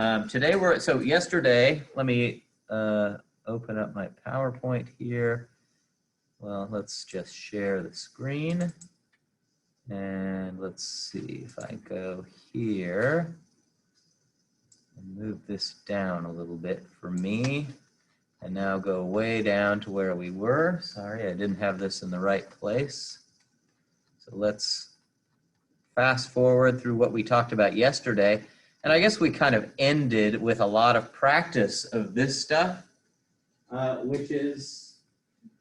So yesterday, let me open up my PowerPoint here. Well, let's just share the screen. And let's see if I go here and move this down a little bit for me. And now go way down to where we were. Sorry, I didn't have this in the right place. So let's fast forward through what we talked about yesterday. And I guess we kind of ended with a lot of practice of this stuff, which is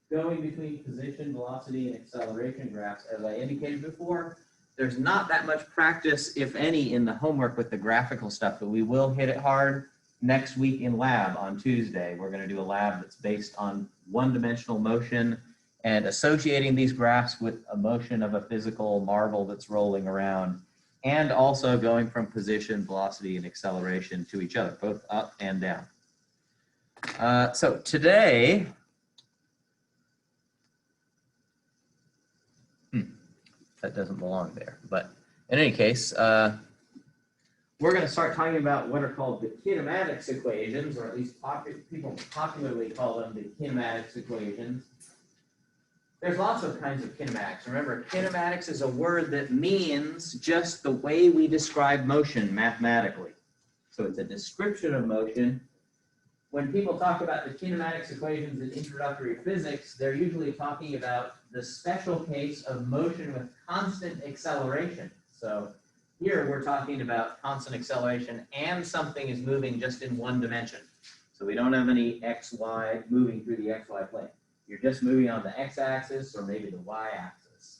going between position, velocity, and acceleration graphs. As I indicated before, there's not that much practice, if any, in the homework with the graphical stuff, but we will hit it hard next week in lab on Tuesday. We're going to do a lab that's based on one-dimensional motion and associating these graphs with a motion of a physical marble that's rolling around, and also going from position, velocity, and acceleration to each other, both up and down. So today, that doesn't belong there, but in any case, we're going to start talking about what are called the kinematics equations, or at least people popularly call them the kinematics equations. There's lots of kinds of kinematics. Remember, kinematics is a word that means just the way we describe motion mathematically. So it's a description of motion. When people talk about the kinematics equations in introductory physics, they're usually talking about the special case of motion with constant acceleration. So here we're talking about constant acceleration and something is moving just in one dimension. So we don't have any x, y moving through the xy plane. You're just moving on the x-axis or maybe the y-axis.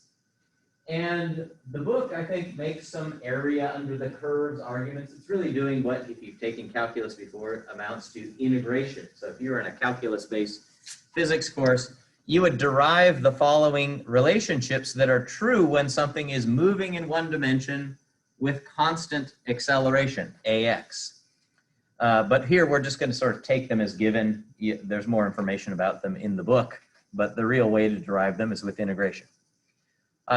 And the book, I think, makes some area under the curves arguments. It's really doing what, if you've taken calculus before, amounts to integration. So if you're in a calculus-based physics course, you would derive the following relationships that are true when something is moving in one dimension with constant acceleration, ax. But here we're just going to sort of take them as given. There's more information about them in the book, but the real way to derive them is with integration.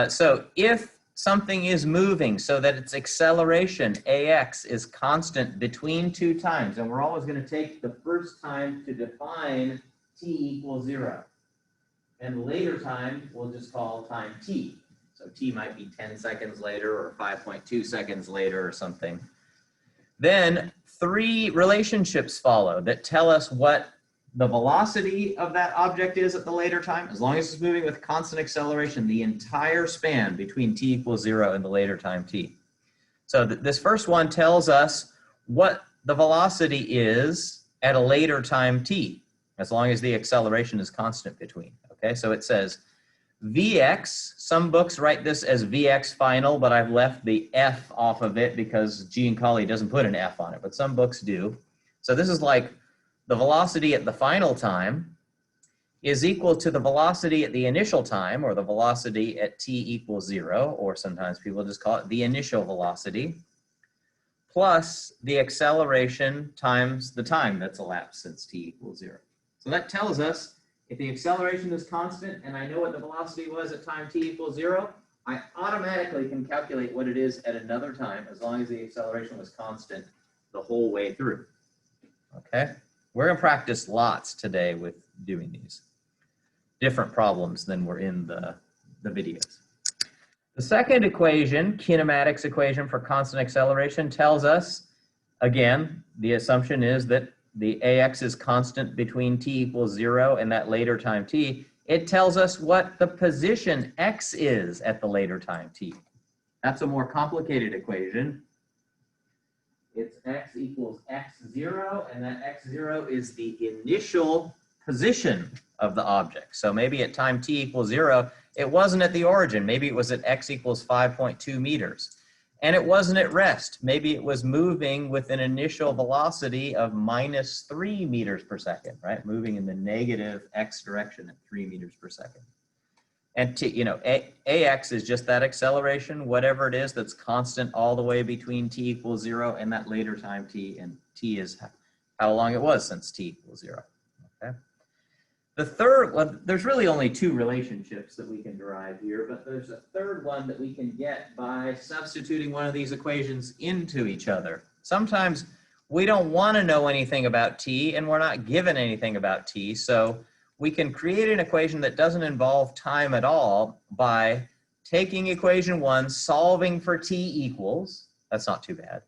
So if something is moving so that its acceleration, ax, is constant between two times, and we're always going to take the first time to define t equals 0. And the later time we'll just call time t. So t might be 10 seconds later or 5.2 seconds later or something. Then three relationships follow that tell us what the velocity of that object is at the later time, as long as it's moving with constant acceleration, the entire span between t equals 0 and the later time t. So this first one tells us what the velocity is at a later time t, as long as the acceleration is constant between. Okay, so it says Vx, some books write this as Vx final, but I've left the F off of it because Giancoli doesn't put an F on it, but some books do. So this is like the velocity at the final time is equal to the velocity at the initial time, or the velocity at t equals 0, or sometimes people just call it the initial velocity, plus the acceleration times the time that's elapsed since t equals 0. So that tells us if the acceleration is constant and I know what the velocity was at time t equals 0, I automatically can calculate what it is at another time as long as the acceleration was constant the whole way through. Okay? We're going to practice lots today with doing these. Different problems than were in the videos. The second equation, kinematics equation for constant acceleration, tells us, again, the assumption is that the ax is constant between t equals 0 and that later time t. It tells us what the position x is at the later time t. That's a more complicated equation. It's x equals x0, and that x0 is the initial position of the object. So maybe at time t equals 0, it wasn't at the origin. Maybe it was at x equals 5.2 meters. And it wasn't at rest. Maybe it was moving with an initial velocity of -3 meters per second, right? Moving in the negative x direction at 3 meters per second. And ax is just that acceleration, whatever it is that's constant all the way between t equals 0 and that later time t, and t is how long it was since t equals 0. Okay. The third one, there's really only two relationships that we can derive here, but there's a third one that we can get by substituting one of these equations into each other. Sometimes we don't want to know anything about t, and we're not given anything about t, so we can create an equation that doesn't involve time at all by taking equation 1, solving for t equals, that's not too bad,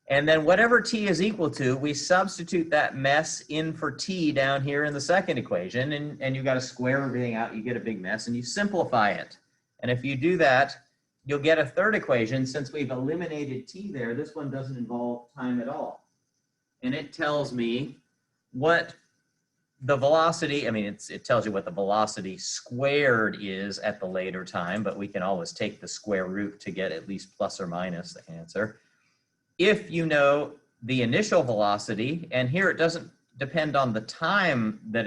and then whatever t is equal to, we substitute that mess in for t down here in the second equation, and you've got to square everything out, you get a big mess, and you simplify it. And if you do that, you'll get a third equation. Since we've eliminated t there, this one doesn't involve time at all. And it tells me what the velocity, I mean, it tells you what the velocity squared is at the later time, but we can always take the square root to get at least plus or minus the answer. If you know the initial velocity, and here it doesn't depend on the time that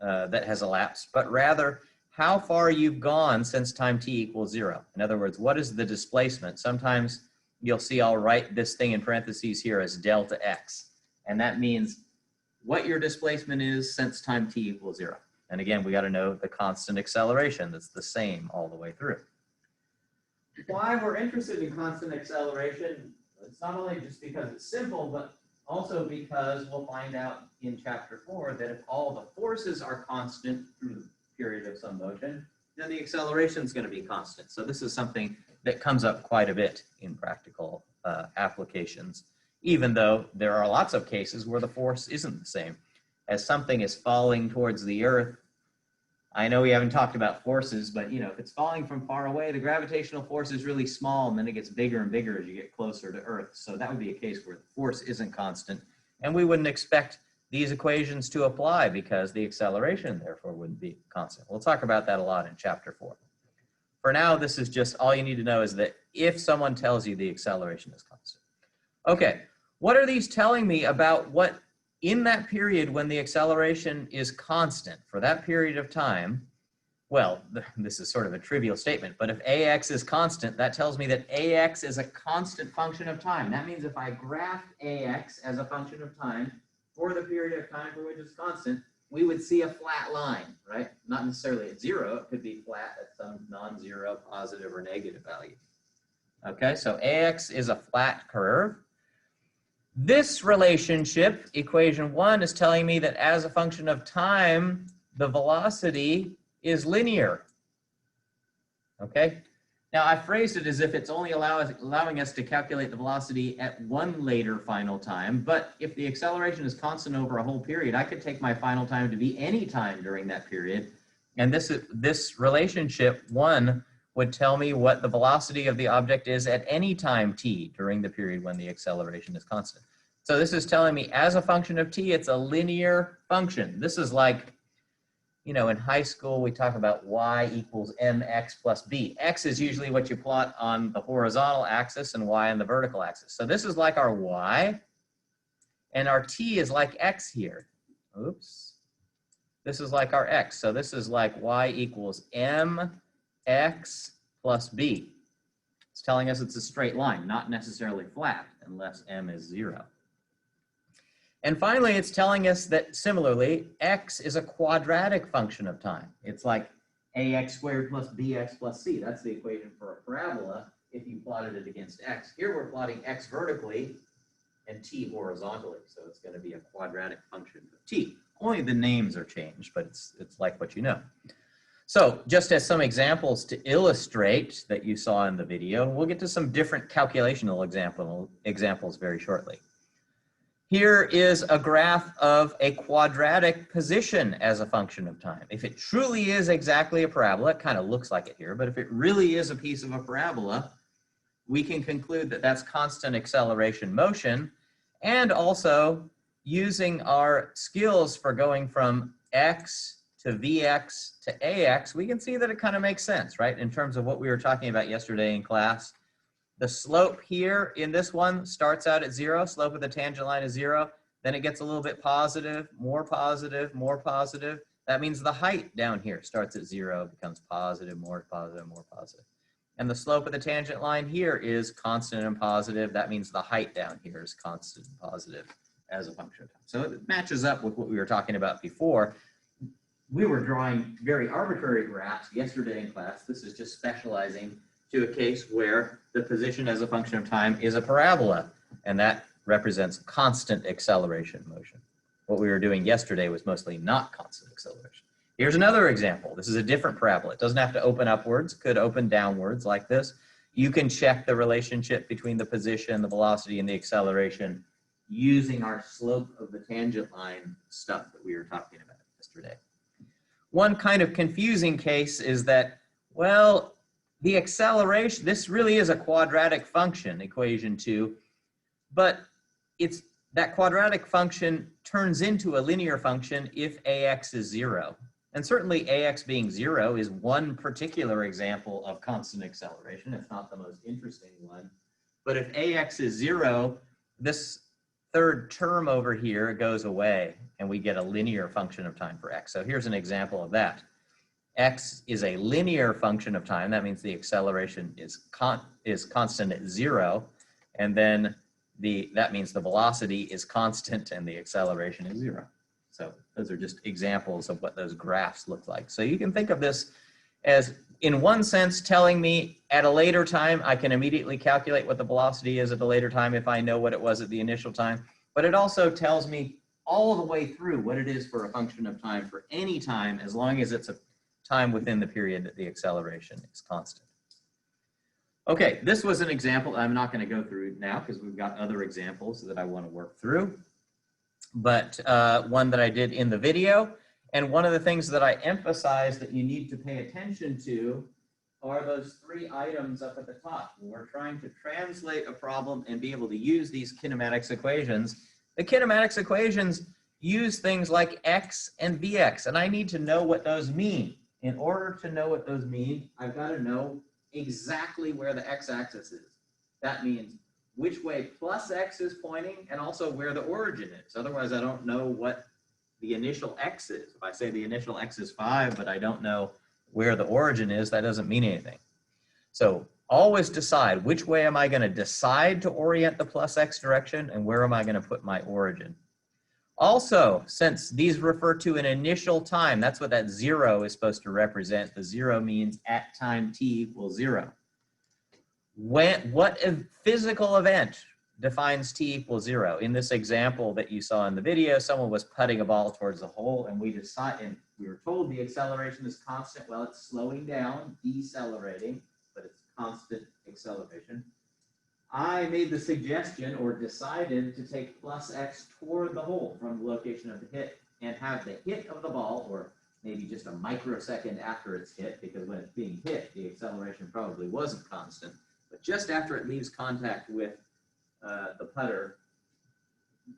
that has elapsed, but rather how far you've gone since time t equals 0. In other words, what is the displacement? Sometimes you'll see I'll write this thing in parentheses here as delta x, and that means what your displacement is since time t equals 0. And again, we got to know the constant acceleration that's the same all the way through. Why we're interested in constant acceleration, it's not only just because it's simple, but also because we'll find out in chapter 4 that if all the forces are constant through the period of some motion, then the acceleration is going to be constant. So this is something that comes up quite a bit in practical applications, even though there are lots of cases where the force isn't the same. As something is falling towards the Earth, I know we haven't talked about forces, but you know, if it's falling from far away, the gravitational force is really small, and then it gets bigger and bigger as you get closer to Earth. So that would be a case where the force isn't constant, and we wouldn't expect these equations to apply because the acceleration therefore wouldn't be constant. We'll talk about that a lot in chapter 4. For now, this is just all you need to know is that if someone tells you the acceleration is constant. Okay, what are these telling me about what in that period when the acceleration is constant for that period of time? Well, this is sort of a trivial statement, but if ax is constant, that tells me that ax is a constant function of time. That means if I graphed ax as a function of time for the period of time for which it's constant, we would see a flat line, right? Not necessarily at 0, it could be flat at some non-zero, positive, or negative value. Okay, so ax is a flat curve. This relationship, equation 1, is telling me that as a function of time, the velocity is linear. Okay? Now, I phrased it as if it's only allowing us to calculate the velocity at one later final time, but if the acceleration is constant over a whole period, I could take my final time to be any time during that period, and this relationship 1 would tell me what the velocity of the object is at any time t during the period when the acceleration is constant. So this is telling me as a function of t, it's a linear function. This is like, you know, in high school, we talk about y equals mx plus b. X is usually what you plot on the horizontal axis and y on the vertical axis. So this is like our y, and our t is like x here. Oops. This is like our x. So this is like y equals mx plus b. It's telling us it's a straight line, not necessarily flat, unless m is 0. And finally, it's telling us that similarly, x is a quadratic function of time. It's like ax squared plus bx plus c. That's the equation for a parabola if you plotted it against x. Here we're plotting x vertically and t horizontally. So it's going to be a quadratic function of t. Only the names are changed, but it's like what you know. So just as some examples to illustrate that you saw in the video, we'll get to some different calculational examples very shortly. Here is a graph of a quadratic position as a function of time. If it truly is exactly a parabola, it kind of looks like it here, but if it really is a piece of a parabola, we can conclude that that's constant acceleration motion, and also using our skills for going from x to vx to ax, we can see that it kind of makes sense, right? In terms of what we were talking about yesterday in class. The slope here in this one starts out at 0, slope of the tangent line is 0, then it gets a little bit positive, more positive, more positive. That means the height down here starts at 0, becomes positive, more positive, more positive. And the slope of the tangent line here is constant and positive. That means the height down here is constant and positive as a function of time. So it matches up with what we were talking about before. We were drawing very arbitrary graphs yesterday in class. This is just specializing to a case where the position as a function of time is a parabola. And that represents constant acceleration motion. What we were doing yesterday was mostly not constant acceleration. Here's another example. This is a different parabola. It doesn't have to open upwards, could open downwards like this. You can check the relationship between the position, the velocity, and the acceleration using our slope of the tangent line stuff that we were talking about yesterday. One kind of confusing case is that, well, the acceleration, this really is a quadratic function, equation 2, but it's that quadratic function turns into a linear function if ax is 0. And certainly ax being 0 is one particular example of constant acceleration. It's not the most interesting one. But if ax is 0, this third term over here goes away, and we get a linear function of time for x. So here's an example of that. X is a linear function of time. That means the acceleration is constant at 0, and then that means the velocity is constant and the acceleration is 0. So those are just examples of what those graphs look like. So you can think of this as, in one sense, telling me at a later time, I can immediately calculate what the velocity is at a later time if I know what it was at the initial time. But it also tells me all the way through what it is for a function of time for any time, as long as it's a time within the period that the acceleration is constant. Okay, this was an example I'm not going to go through now because we've got other examples that I want to work through, but one that I did in the video. And one of the things that I emphasize that you need to pay attention to are those 3 items up at the top. When we're trying to translate a problem and be able to use these kinematics equations, the kinematics equations use things like x and vx, and I need to know what those mean. In order to know what those mean, I've got to know exactly where the x-axis is. That means which way plus x is pointing and also where the origin is. Otherwise, I don't know what the initial x is. If I say the initial x is 5, but I don't know where the origin is, that doesn't mean anything. So always decide which way am I going to decide to orient the plus x direction and where am I going to put my origin. Also, since these refer to an initial time, that's what that 0 is supposed to represent. The 0 means at time t equals 0. What physical event defines t equals 0? In this example that you saw in the video, someone was putting a ball towards the hole, and we were told the acceleration is constant. Well, it's slowing down, decelerating, but it's constant acceleration. I made the suggestion or decided to take plus x toward the hole from the location of the hit and have the hit of the ball, or maybe just a microsecond after it's hit, because when it's being hit, the acceleration probably wasn't constant, but just after it leaves contact with the putter,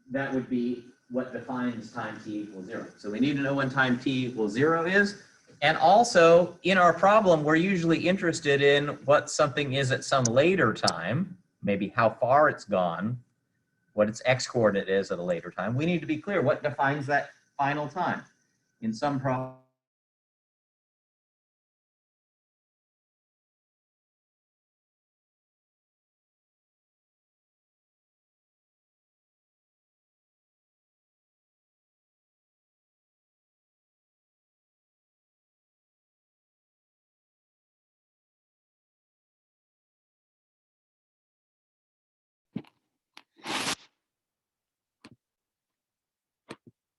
that would be what defines time t equals 0. So we need to know when time t equals 0 is. And also, in our problem, we're usually interested in what something is at some later time, maybe how far it's gone, what its x-coordinate is at a later time. We need to be clear what defines that final time. In some problems,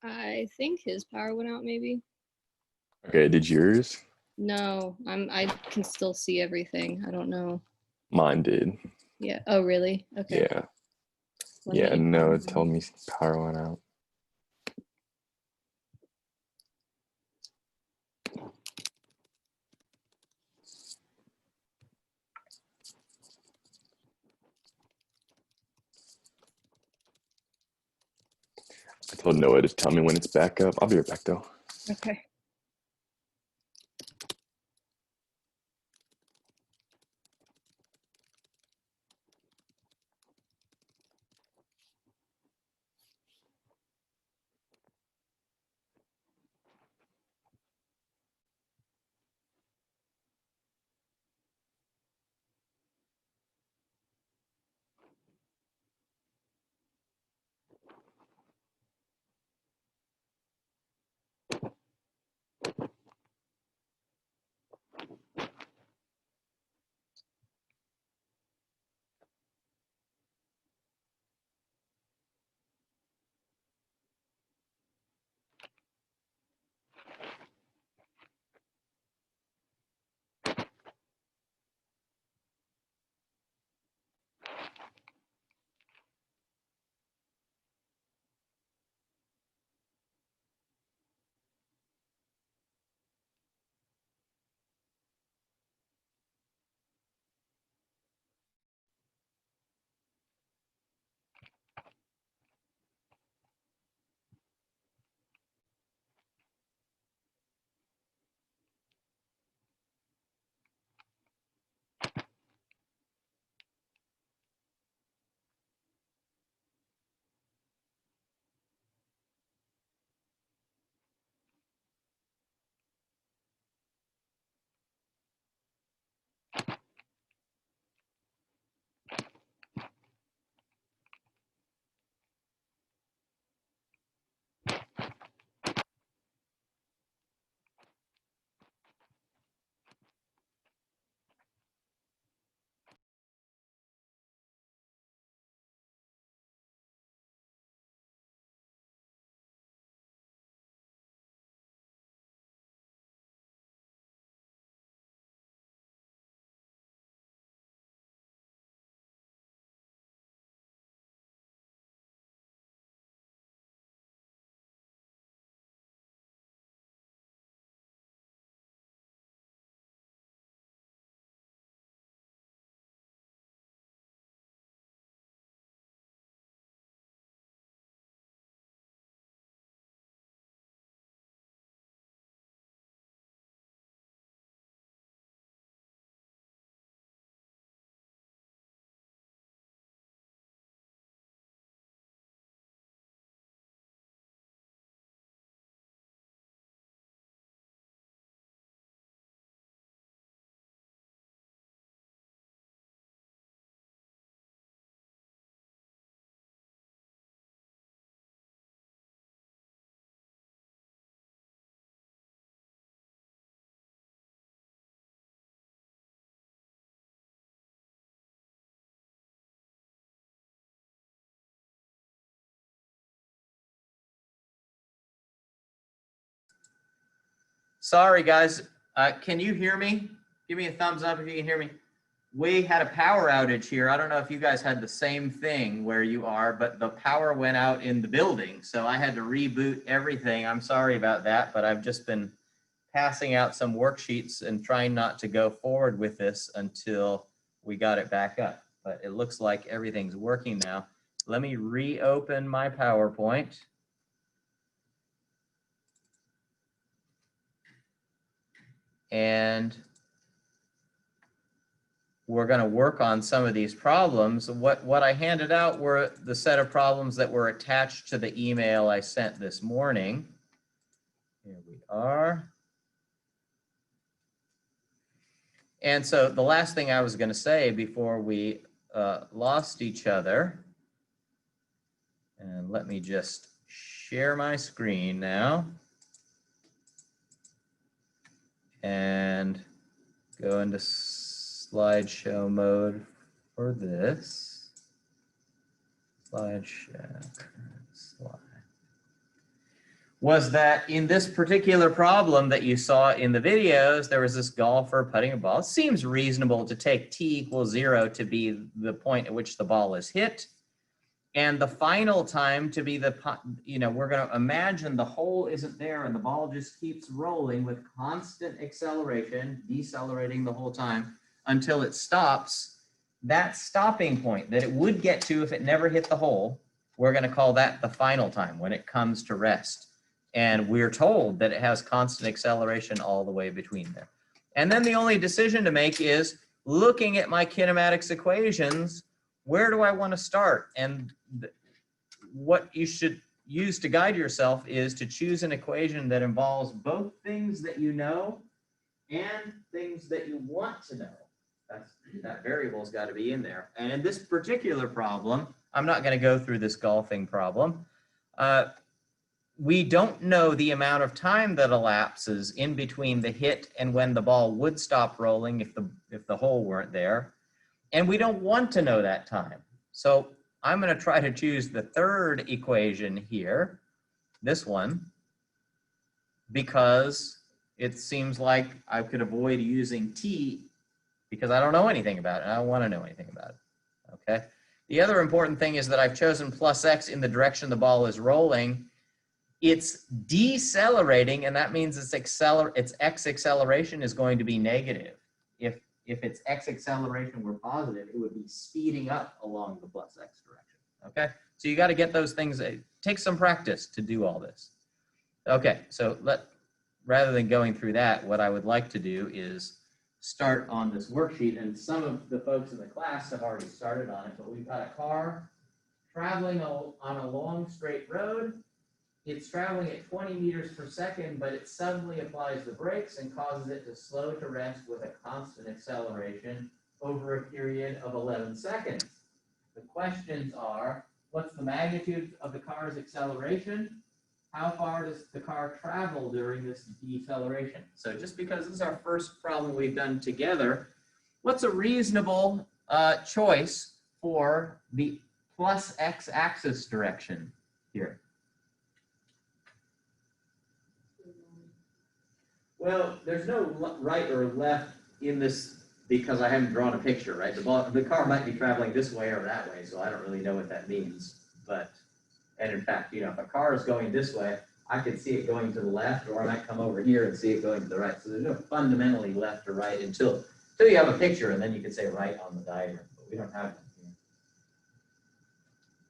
I think his power went out, maybe. Okay, did yours? No, I can still see everything. I don't know. Mine did. Yeah. Oh, really? Okay. Yeah. Let Yeah, me- no, it told me power went out. I told Noah to tell me when it's back up. I'll be right back though. Okay. Sorry, guys. Can you hear me? Give me a thumbs up if you can hear me. We had a power outage here. I don't know if you guys had the same thing where you are, but the power went out in the building. So I had to reboot everything. I'm sorry about that, but I've just been passing out some worksheets and trying not to go forward with this until we got it back up. But it looks like everything's working now. Let me reopen my PowerPoint. And we're going to work on some of these problems. What I handed out were the set of problems that were attached to the email I sent this morning. Here we are. And so the last thing I was going to say before we lost each other, and let me just share my screen now and go into slideshow mode for this. Slideshow, slide. Was that in this particular problem that you saw in the videos, there was this golfer putting a ball. It seems reasonable to take t=0 to be the point at which the ball is hit. And the final time to be the, we're going to imagine the hole isn't there and the ball just keeps rolling with constant acceleration, decelerating the whole time until it stops. That stopping point that it would get to if it never hit the hole, we're going to call that the final time when it comes to rest. And we're told that it has constant acceleration all the way between there. And then the only decision to make is looking at my kinematics equations, where do I want to start? And what you should use to guide yourself is to choose an equation that involves both things that you know and things that you want to know. That variable's got to be in there. And in this particular problem, I'm not going to go through this golfing problem. We don't know the amount of time that elapses in between the hit and when the ball would stop rolling if the hole weren't there. And we don't want to know that time. So I'm going to try to choose the third equation here, this one, because it seems like I could avoid using t because I don't know anything about it. And I don't want to know anything about it. Okay. The other important thing is that I've chosen plus x in the direction the ball is rolling. It's decelerating, and that means its x acceleration is going to be negative. If its x acceleration were positive, it would be speeding up along the plus x direction. Okay, so you got to get those things. It takes some practice to do all this. Okay, so rather than going through that, what I would like to do is start on this worksheet, and some of the folks in the class have already started on it, but we've got a car traveling on a long straight road. It's traveling at 20 meters per second, but it suddenly applies the brakes and causes it to slow to rest with a constant acceleration over a period of 11 seconds. The questions are, what's the magnitude of the car's acceleration? How far does the car travel during this deceleration? So just because this is our first problem we've done together, what's a reasonable choice for the plus x-axis direction here? Well, there's no right or left in this because I haven't drawn a picture, right? The car might be traveling this way or that way, so I don't really know what that means. And in fact, if a car is going this way, I could see it going to the left, or I might come over here and see it going to the right. So there's no fundamentally left or right until you have a picture, and then you can say right on the diagram, but we don't have one here.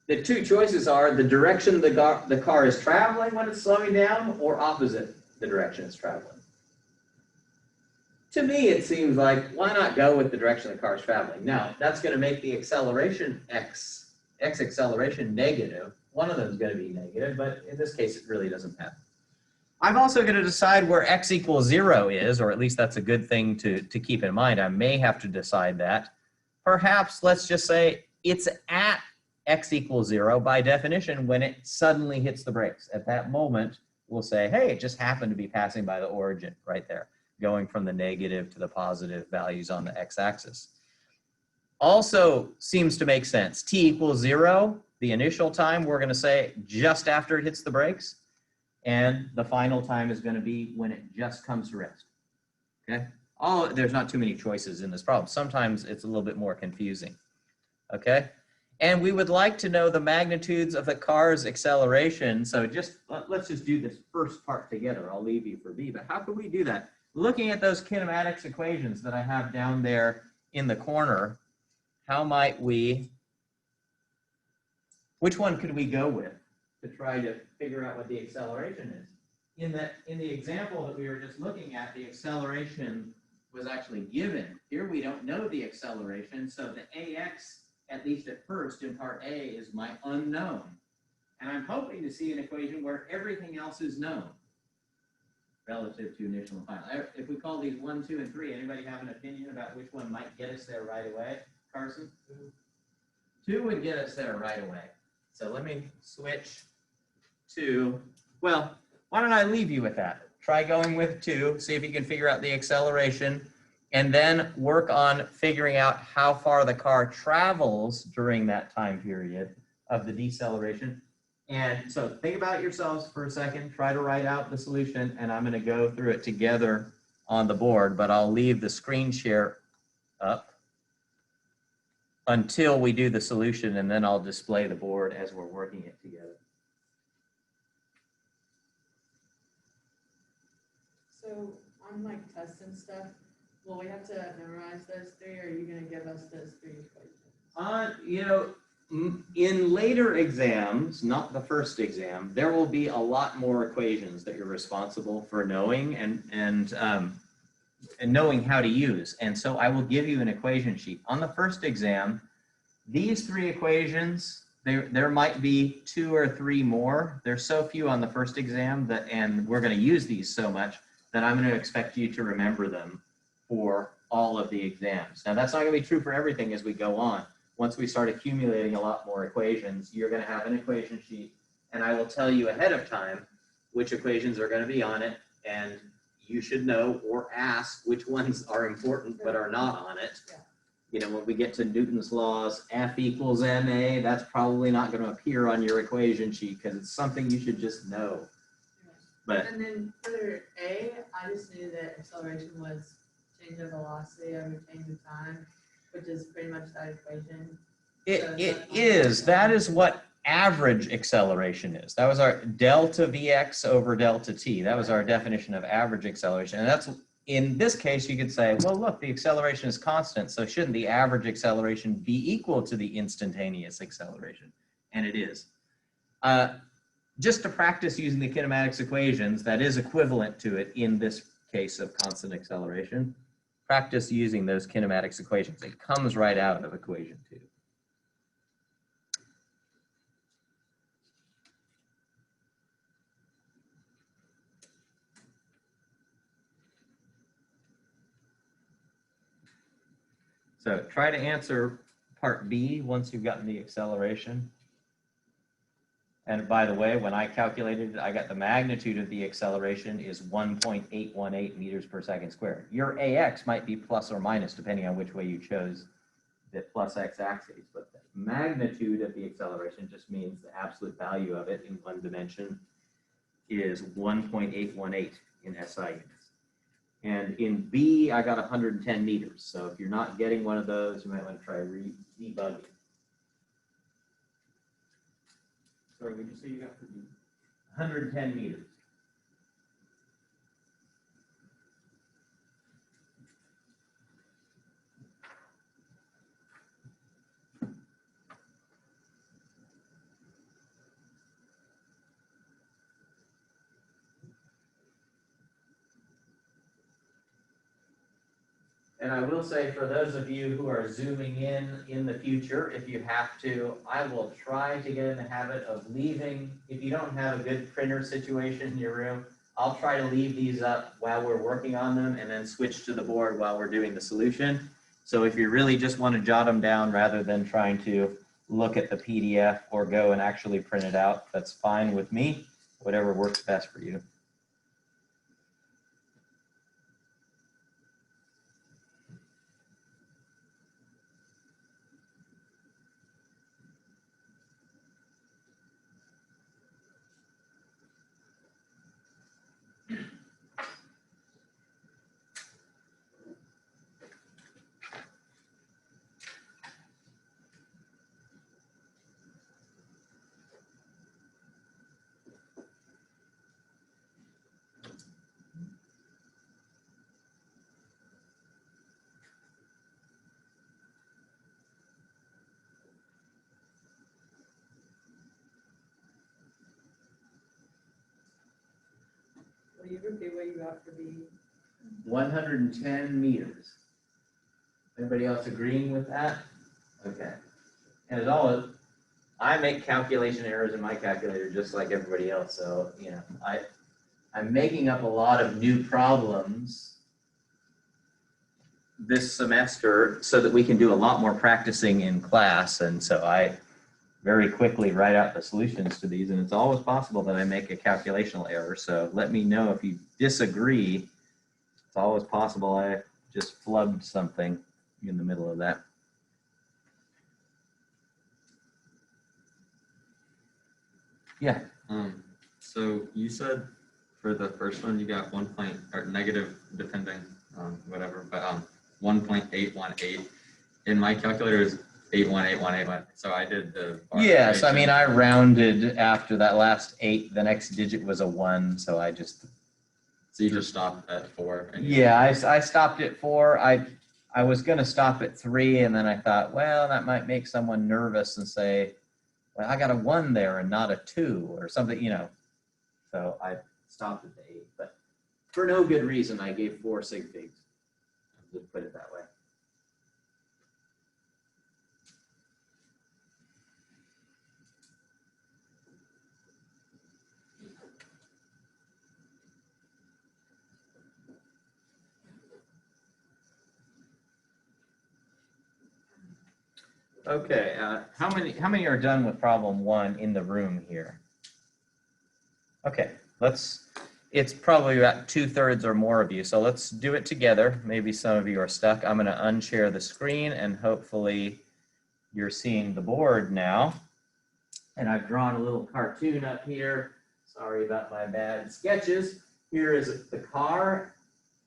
The two choices are the direction the car is traveling when it's slowing down, or opposite the direction it's traveling. To me, it seems like, why not go with the direction the car is traveling? Now, that's going to make the acceleration x acceleration negative. One of them is going to be negative, but in this case, it really doesn't matter. I'm also going to decide where x = 0 is, or at least that's a good thing to keep in mind. I may have to decide that. Perhaps, let's just say it's at x = 0 by definition when it suddenly hits the brakes. At that moment, we'll say, hey, it just happened to be passing by the origin right there, going from the negative to the positive values on the x-axis. Also seems to make sense. T = 0, the initial time, we're going to say just after it hits the brakes. And the final time is going to be when it just comes to rest. Okay? There's not too many choices in this problem. Sometimes it's a little bit more confusing. Okay? And we would like to know the magnitudes of the car's acceleration. So let's just do this first part together. I'll leave you for B, but how can we do that? Looking at those kinematics equations that I have down there in the corner, how might we, which one could we go with to try to figure out what the acceleration is? In the example that we were just looking at, the acceleration was actually given. Here we don't know the acceleration, so the AX, at least at first, in part A, is my unknown. And I'm hoping to see an equation where everything else is known relative to initial and final. If we call these 1, 2, and 3, anybody have an opinion about which one might get us there right away? Carson? 2 would get us there right away. So let me switch to, well, why don't I leave you with that? Try going with 2, see if you can figure out the acceleration, and then work on figuring out how far the car travels during that time period of the deceleration. And so think about yourselves for a second, try to write out the solution, and I'm going to go through it together on the board, but I'll leave the screen share up until we do the solution, and then I'll display the board as we're working it together. So on like tests and stuff, will we have to memorize those 3, or are you going to give us those 3 equations? You know, in later exams, not the first exam, there will be a lot more equations that you're responsible for knowing and knowing how to use. And so I will give you an equation sheet. On the first exam, these 3 equations, there might be 2 or 3 more. There's so few on the first exam and we're going to use these so much that I'm going to expect you to remember them for all of the exams. Now, that's not going to be true for everything as we go on. Once we start accumulating a lot more equations, you're going to have an equation sheet, and I will tell you ahead of time which equations are going to be on it, and you should know or ask which ones are important but are not on it. Yeah. You know, when we get to Newton's laws, F equals ma, that's probably not going to appear on your equation sheet because it's something you should just know. But And then for A, I just knew that acceleration was change of velocity over change of time, which is pretty much that equation. that is what average acceleration is. That was our delta Vx over delta t. That was our definition of average acceleration. And that's, in this case, you could say, well, look, the acceleration is constant, so shouldn't the average acceleration be equal to the instantaneous acceleration? And it is. Just to practice using the kinematics equations, that is equivalent to it in this case of constant acceleration. Practice using those kinematics equations. It comes right out of equation 2. So try to answer part B once you've gotten the acceleration. And by the way, when I calculated it, I got the magnitude of the acceleration is 1.818 meters per second squared. Your AX might be plus or minus depending on which way you chose the plus X axis, but the magnitude of the acceleration just means the absolute value of it in one dimension is 1.818 in SI units. And in B, I got 110 meters. So if you're not getting one of those, you might want to try debugging. Sorry, would you say you got 110 meters? And I will say, for those of you who are zooming in the future, if you have to, I will try to get in the habit of leaving. If you don't have a good printer situation in your room, I'll try to leave these up while we're working on them and then switch to the board while we're doing the solution. So if you really just want to jot them down rather than trying to look at the PDF or go and actually print it out, that's fine with me, whatever works best for you. Can you repeat what you got for B? 110 meters. Anybody else agreeing with that? Okay. And as always, I make calculation errors in my calculator just like everybody else. So, you know, I'm making up a lot of new problems this semester so that we can do a lot more practicing in class. And so I very quickly write out the solutions to these. And it's always possible that I make a calculational error. So let me know if you disagree. It's always possible I just flubbed something in the middle of that. Yeah. So you said for the first one you got 1 point or negative depending on whatever, but 1.818. In my calculator is 818181. So I did the Yes, I mean multiplication. I rounded after that last 8. The next digit was a 1, so I just So you just stopped at 4. And you- yeah. I stopped at 4. I was going to stop at 3, and then I thought, well, that might make someone nervous and say, well, I got a 1 there and not a 2 or something, you know. So I stopped at the 8, but for no good reason, I gave 4 sig figs. I'll just put it that way. Okay, how many are done with problem 1 in the room here? Okay, it's probably about 2/3 or more of you, so let's do it together. Maybe some of you are stuck. I'm gonna unshare the screen and hopefully you're seeing the board now. And I've drawn a little cartoon up here. Sorry about my bad sketches. Here is the car.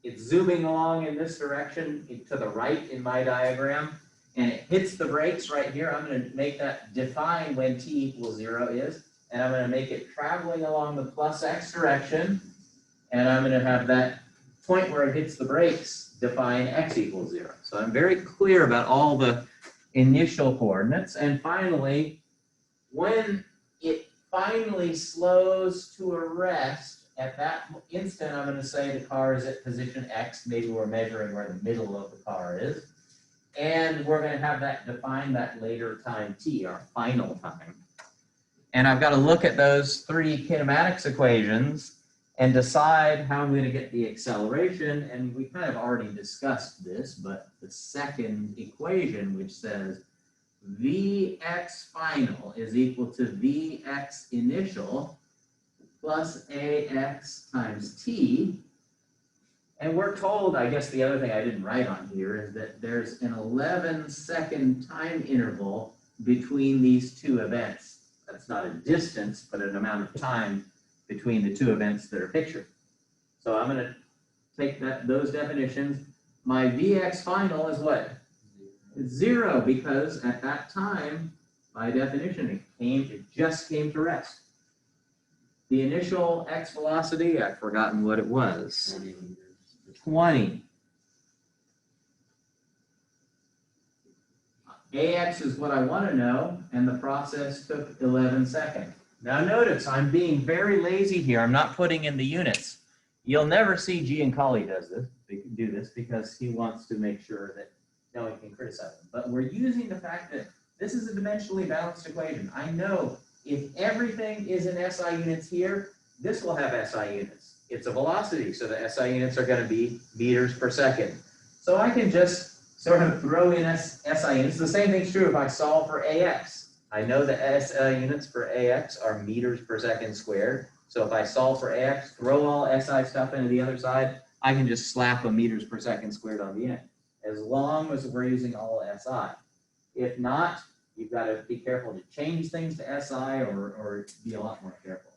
It's zooming along in this direction to the right in my diagram. And it hits the brakes right here. I'm going to make that define when t equals 0 is. And I'm going to make it traveling along the plus x direction. And I'm going to have that point where it hits the brakes define x equals 0. So I'm very clear about all the initial coordinates. And finally, when it finally slows to a rest, at that instant, I'm going to say the car is at position x. Maybe we're measuring where the middle of the car is. And we're going to have that define that later time t, our final time. And I've got to look at those 3 kinematics equations and decide how I'm going to get the acceleration. And we kind of already discussed this, but the second equation, which says Vx final is equal to Vx initial plus Ax times t. And we're told, I guess the other thing I didn't write on here is that there's an 11-second time interval between these 2 events. That's not a distance, but an amount of time between the 2 events that are pictured. So I'm going to take those definitions. My Vx final is what? It's 0, because at that time, by definition, it just came to rest. The initial x velocity, I've forgotten what it was. 20. Ax is what I want to know, and the process took 11 seconds. Now notice, I'm being very lazy here. I'm not putting in the units. You'll never see Giancarlo do this because he wants to make sure that no one can criticize him. But we're using the fact that this is a dimensionally balanced equation. I know if everything is in SI units here, this will have SI units. It's a velocity, so the SI units are going to be meters per second. So I can just sort of throw in SI units. The same thing's true if I solve for AX. I know the SI units for AX are meters per second squared. So if I solve for AX, throw all SI stuff into the other side, I can just slap a meters per second squared on the end, as long as we're using all SI. If not, you've got to be careful to change things to SI or be a lot more careful.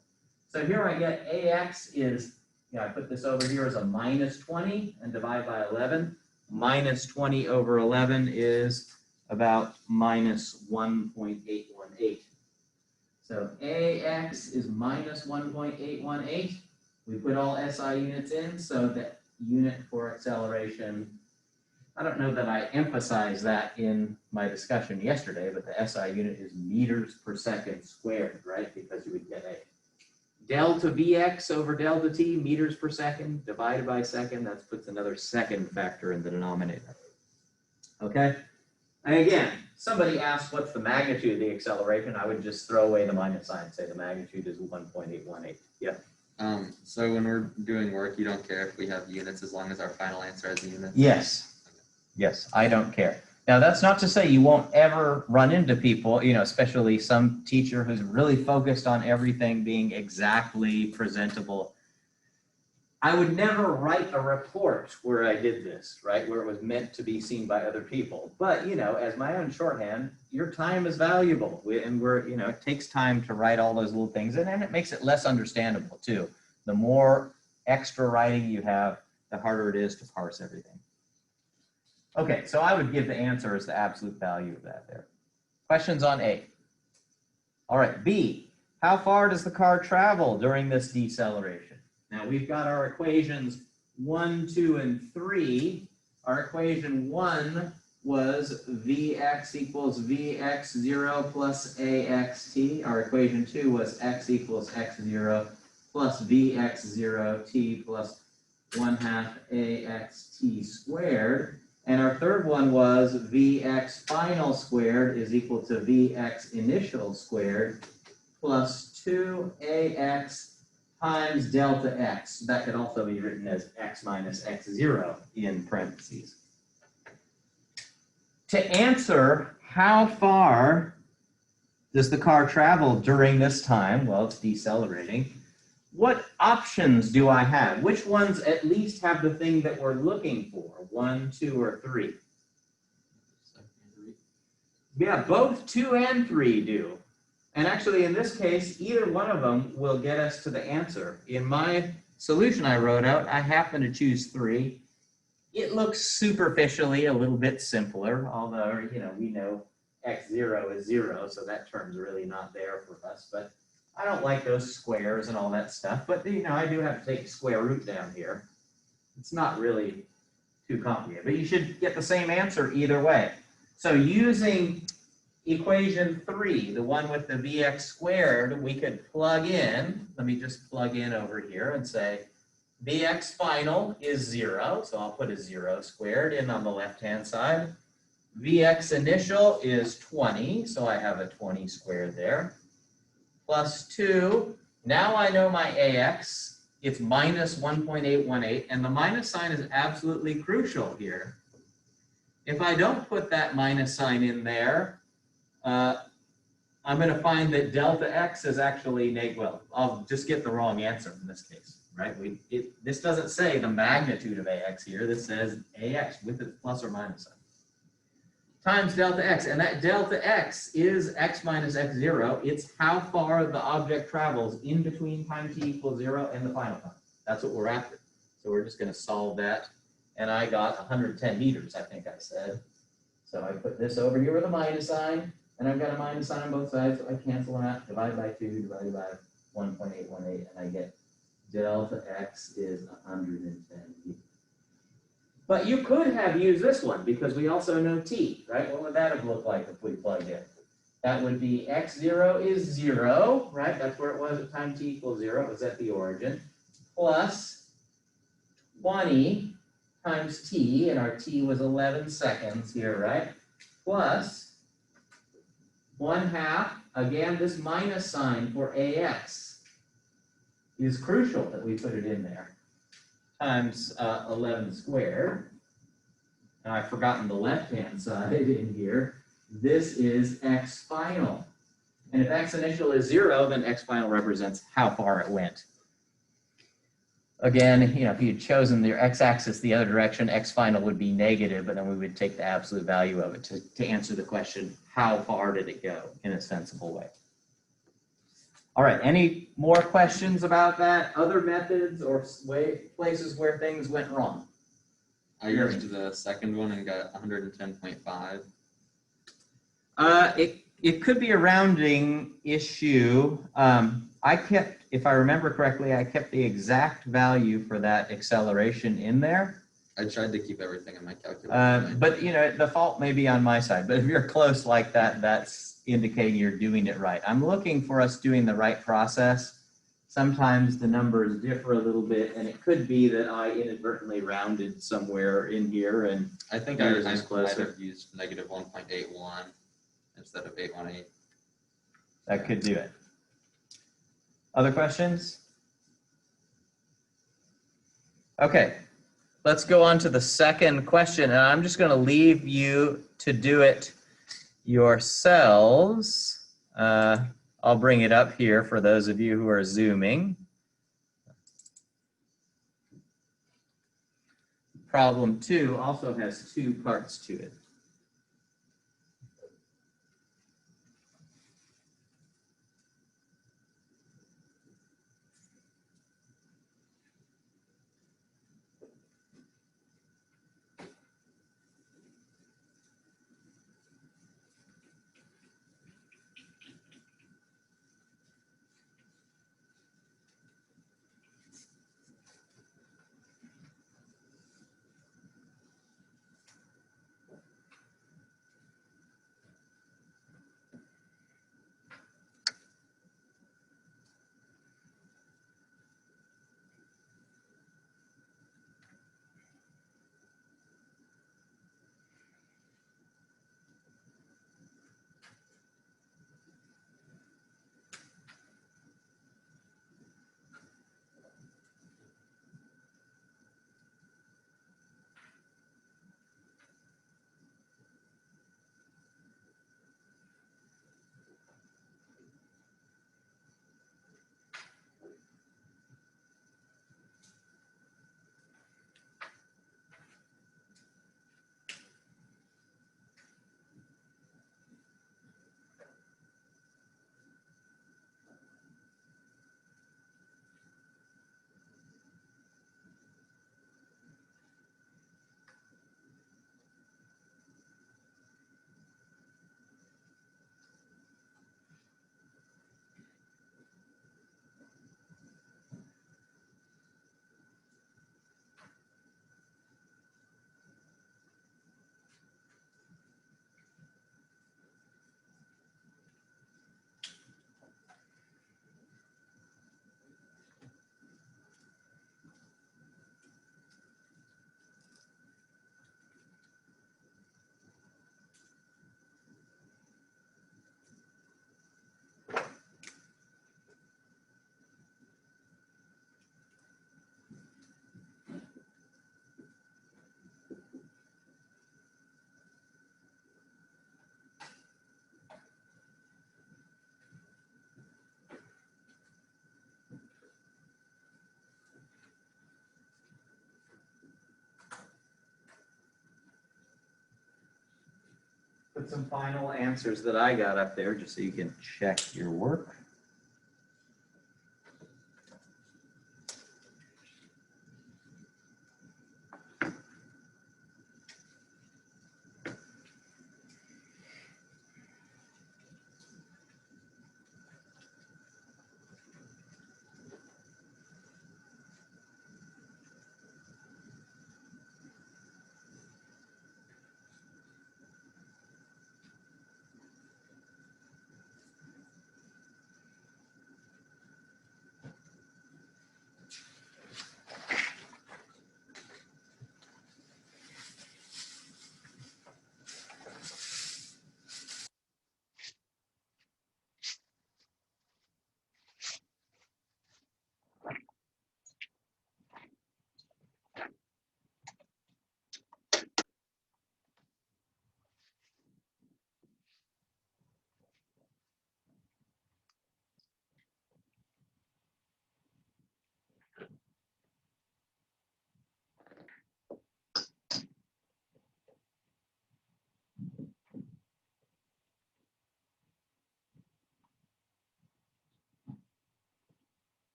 So here I get AX is, I put this over here as a minus 20 and divide by 11. Minus 20 over 11 is about minus 1.818. So AX is minus 1.818. We put all SI units in, so that unit for acceleration, I don't know that I emphasized that in my discussion yesterday, but the SI unit is meters per second squared, right? Because you would get a delta Vx over delta t, meters per second, divided by second, that puts another second factor in the denominator. Okay? And again, somebody asked what's the magnitude of the acceleration, I would just throw away the minus sign and say the magnitude is 1.818. Yeah. So when we're doing work, you don't care if we have units as long as our final answer has units? Yes. Yes, I don't care. Now, that's not to say you won't ever run into people, you know, especially some teacher who's really focused on everything being exactly presentable. I would never write a report where I did this, right, where it was meant to be seen by other people. But, you know, as my own shorthand, your time is valuable. And you know, it takes time to write all those little things. And then it makes it less understandable, too. The more extra writing you have, the harder it is to parse everything. Okay, so I would give the answer as the absolute value of that there. Questions on A? All right, B. How far does the car travel during this deceleration? Now we've got our equations 1, 2, and 3. Our equation 1 was Vx equals Vx0 plus AXT. Our equation 2 was x equals x0 plus Vx0 t plus 1/2 AXT squared. And our third one was Vx final squared is equal to Vx initial squared plus 2AX times delta x. That could also be written as x minus x0 in parentheses. To answer how far does the car travel during this time, well, it's decelerating, what options do I have? Which ones at least have the thing that we're looking for? 1, 2, or 3? Yeah, both 2 and 3 do. And actually, in this case, either one of them will get us to the answer. In my solution I wrote out, I happen to choose 3. It looks superficially a little bit simpler, although, you know, we know x0 is 0, so that term's really not there for us. But I don't like those squares and all that stuff, but you know, I do have to take the square root down here. It's not really too complicated, but you should get the same answer either way. So using equation 3, the one with the Vx squared, we could plug in, let me just plug in over here and say, Vx final is 0, so I'll put a 0 squared in on the left-hand side. Vx initial is 20, so I have a 20 squared there. Plus 2, now I know my AX, it's minus 1.818, and the minus sign is absolutely crucial here. If I don't put that minus sign in there, I'm going to find that delta x is actually negative. Well, I'll just get the wrong answer in this case, right? This doesn't say the magnitude of AX here. This says AX with its plus or minus sign times delta x, and that delta x is x minus x0. It's how far the object travels in between time t equals 0 and the final time. That's what we're after. So we're just going to solve that, and I got 110 meters, I think I said. So I put this over here with a minus sign, and I've got a minus sign on both sides, so I cancel them out, divide by 2, divided by 1.818, and I get delta x is 110 meters. But you could have used this one because we also know t, right? What would that have looked like if we plugged in? That would be x0 is 0, right? That's where it was at time t equals 0. It was at the origin. Plus 20 times t, and our t was 11 seconds here, right? Plus 1/2, again, this minus sign for AX is crucial that we put it in there, times 11 squared. Now I've forgotten the left-hand side in here. This is x final. And if x initial is 0, then x final represents how far it went. Again, you know, if you had chosen your x-axis the other direction, x final would be negative, but then we would take the absolute value of it to answer the question, how far did it go in a sensible way? All right, any more questions about that? Other methods or places where things went wrong? I used the second one and got 110.5. It could be a rounding issue. I kept, if I remember correctly, I kept the exact value for that acceleration in there. I tried to keep everything in my calculator. But you know, the fault may be on my side. But if you're close like that, that's indicating you're doing it right. I'm looking for us doing the right process. sometimes the numbers differ a little bit, and it could be that I inadvertently rounded somewhere in here, and I think Yours I is might closer. have used negative 1.81 instead of 818. that could do it. Other questions? Okay, let's go on to the second question, and I'm just going to leave you to do it yourselves. I'll bring it up here for those of you who are Zooming. Problem 2 also has 2 parts to it. Put some final answers that I got up there just so you can check your work.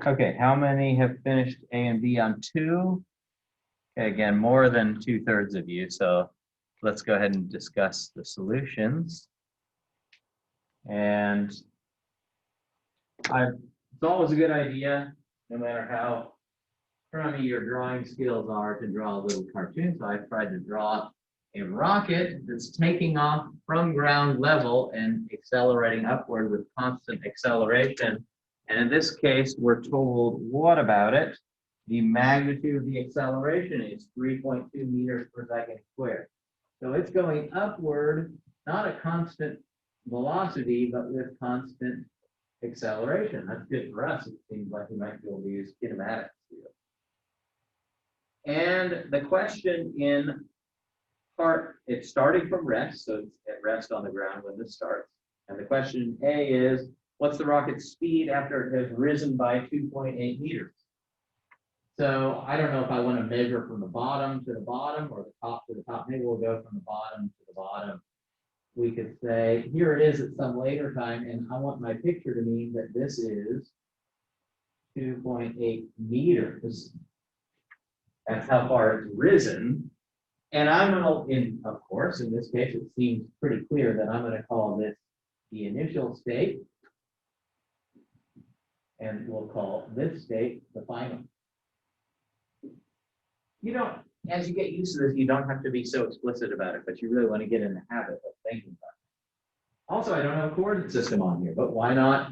Okay, how many have finished A and B on 2? Okay, again, more than 2/3 of you, so let's go ahead and discuss the solutions. And it's always a good idea, no matter how crummy your drawing skills are, to draw a little cartoon. So I tried to draw a rocket that's taking off from ground level and accelerating upward with constant acceleration. And in this case, we're told, what about it? The magnitude of the acceleration is 3.2 meters per second squared. So it's going upward, not a constant velocity, but with constant acceleration. That's good for us. It seems like we might be able to use kinematics here. And the question in part, it's starting from rest, so it's at rest on the ground when this starts. And the question A is, what's the rocket's speed after it has risen by 2.8 meters? So I don't know if I want to measure from the bottom to the bottom or the top to the top. Maybe we'll go from the bottom to the bottom. We could say, here it is at some later time, and I want my picture to mean that this is 2.8 meters. That's how far it's risen. And I'm going to, of course, in this case, it seems pretty clear that I'm going to call this the initial state. And we'll call this state the final. You don't, as you get used to this, you don't have to be so explicit about it, but you really want to get in the habit of thinking about it. Also, I don't have a coordinate system on here, but why not?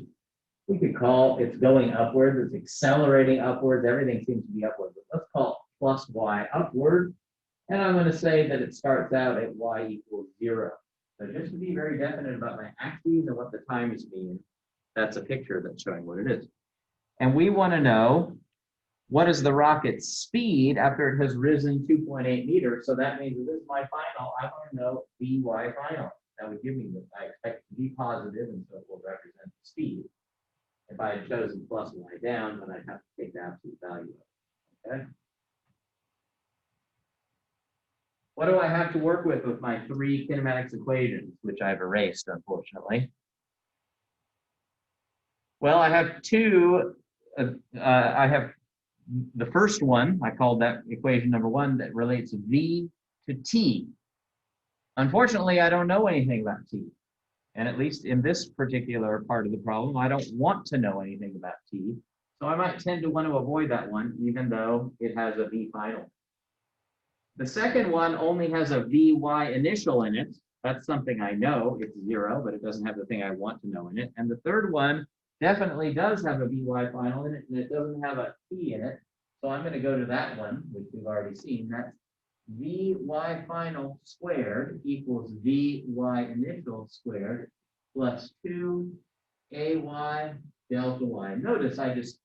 We could call it's going upward, it's accelerating upwards, everything seems to be upward. But let's call it plus y upward. And I'm going to say that it starts out at y equals 0. So just to be very definite about my axes and what the times mean, that's a picture that's showing what it is. And we want to know, what is the rocket's speed after it has risen 2.8 meters? So that means that this is my final. I want to know Vy final. That would give me what I expect it to be positive, and so it will represent the speed. If I had chosen plus y down, then I'd have to take the absolute value of it. Okay. What do I have to work with my 3 kinematics equations, which I've erased, unfortunately? Well, I have 2. I have the first one, I called that equation number 1, that relates V to T. Unfortunately, I don't know anything about T. And at least in this particular part of the problem, I don't want to know anything about T. So I might tend to want to avoid that one, even though it has a V final. The second one only has a Vy initial in it. That's something I know. It's 0, but it doesn't have the thing I want to know in it. And the third one definitely does have a Vy final in it, and it doesn't have a T in it. So I'm going to go to that one, which we've already seen. That's Vy final squared equals Vy initial squared plus 2 Ay delta y. Notice I just,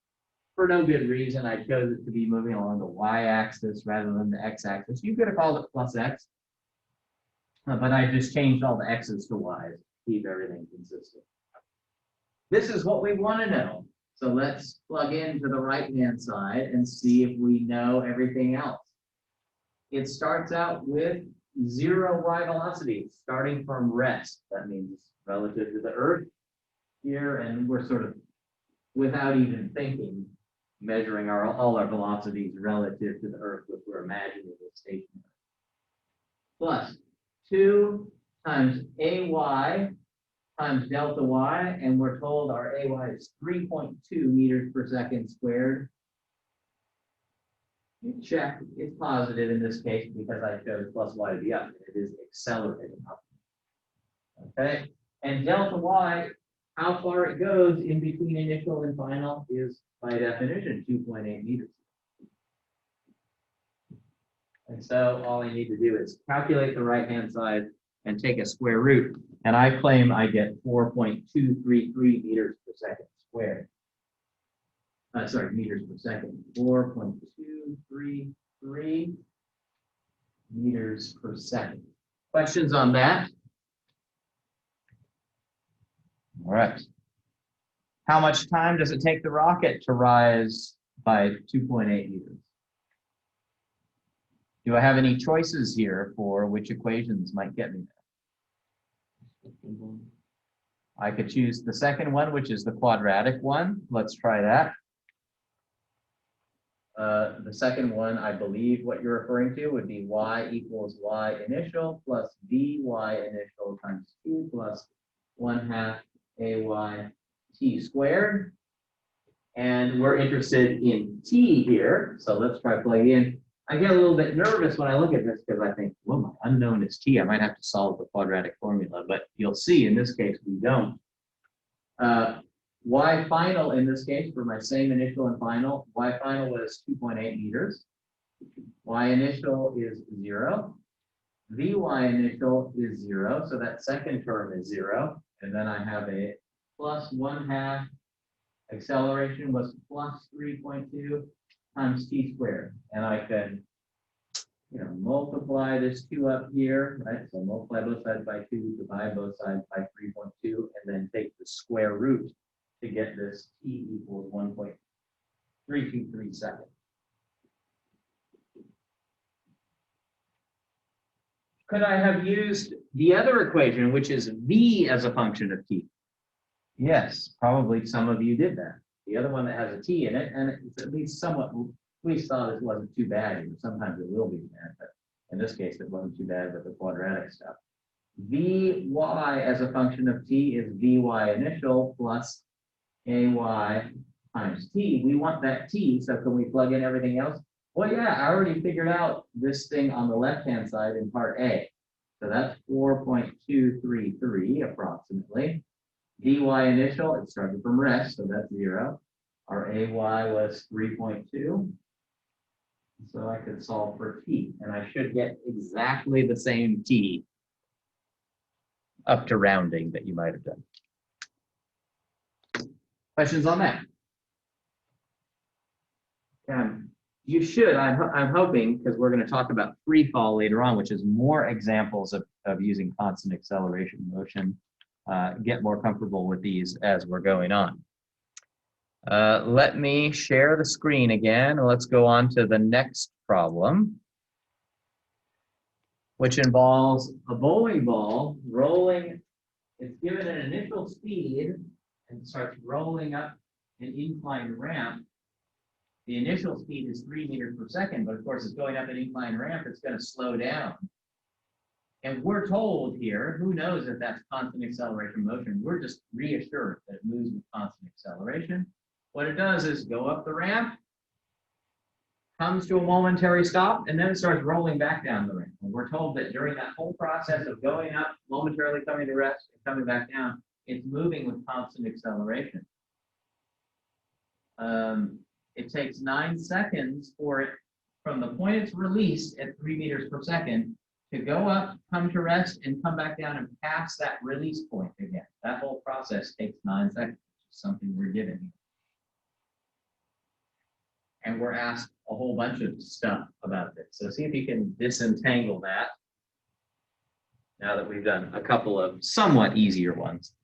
for no good reason, I chose it to be moving along the y-axis rather than the x-axis. You could have called it plus x, but I just changed all the x's to y's to keep everything consistent. This is what we want to know. So let's plug into the right-hand side and see if we know everything else. It starts out with 0 y velocity, starting from rest. That means relative to the Earth here, and we're sort of, without even thinking, measuring all our velocities relative to the Earth, which we're imagining is stationary. Plus 2 times Ay times delta y, and we're told our Ay is 3.2 meters per second squared. Check, it's positive in this case because I chose plus y to be up. It is accelerating up. Okay, and delta y, how far it goes in between initial and final is by definition 2.8 meters. And so all I need to do is calculate the right-hand side and take a square root. And I claim I get 4.233 meters per second squared. Meters per second. 4.233 meters per second. Questions on that? All right. How much time does it take the rocket to rise by 2.8 meters? Do I have any choices here for which equations might get me there? I could choose the second one, which is the quadratic one. Let's try that. The second one, I believe what you're referring to would be y equals y initial plus vy initial times t plus 1/2 ay t squared. And we're interested in t here, so let's try plugging in. I get a little bit nervous when I look at this because I think, well, my unknown is t. I might have to solve the quadratic formula, but you'll see in this case we don't. Y final in this case for my same initial and final, Y final was 2.8 meters. Y initial is 0. Vy initial is 0, so that second term is 0. And then I have a plus 1/2 acceleration was plus 3.2 times t squared. And I can, multiply this 2 up here, right? So multiply both sides by 2, divide both sides by 3.2, and then take the square root to get this t equals 1.323 seconds. Could I have used the other equation, which is v as a function of t? Yes, probably some of you did that. The other one that has a t in it, and it's at least somewhat, we saw this wasn't too bad. Sometimes it will be bad, but in this case, it wasn't too bad with the quadratic stuff. Vy as a function of t is vy initial plus ay times t. We want that t, so can we plug in everything else? Well, yeah, I already figured out this thing on the left-hand side in part A. So that's 4.233 approximately. Vy initial, it started from rest, so that's 0. Our ay was 3.2. So I could solve for t, and I should get exactly the same t up to rounding that you might have done. Questions on that? You should, I'm hoping, because we're going to talk about free fall later on, which is more examples of using constant acceleration motion, get more comfortable with these as we're going on. Let me share the screen again. Let's go on to the next problem, which involves a bowling ball rolling. It's given an initial speed and starts rolling up an inclined ramp. The initial speed is 3 meters per second, but of course it's going up an inclined ramp, it's going to slow down. And we're told here, who knows if that's constant acceleration motion? We're just reassured that it moves with constant acceleration. What it does is go up the ramp, comes to a momentary stop, and then it starts rolling back down the ramp. And we're told that during that whole process of going up, momentarily coming to rest, and coming back down, it's moving with constant acceleration. It takes 9 seconds for it, from the point it's released at 3 meters per second, to go up, come to rest, and come back down and pass that release point again. That whole process takes 9 seconds, which is something we're given here. And we're asked a whole bunch of stuff about this. So see if you can disentangle that now that we've done a couple of somewhat easier ones.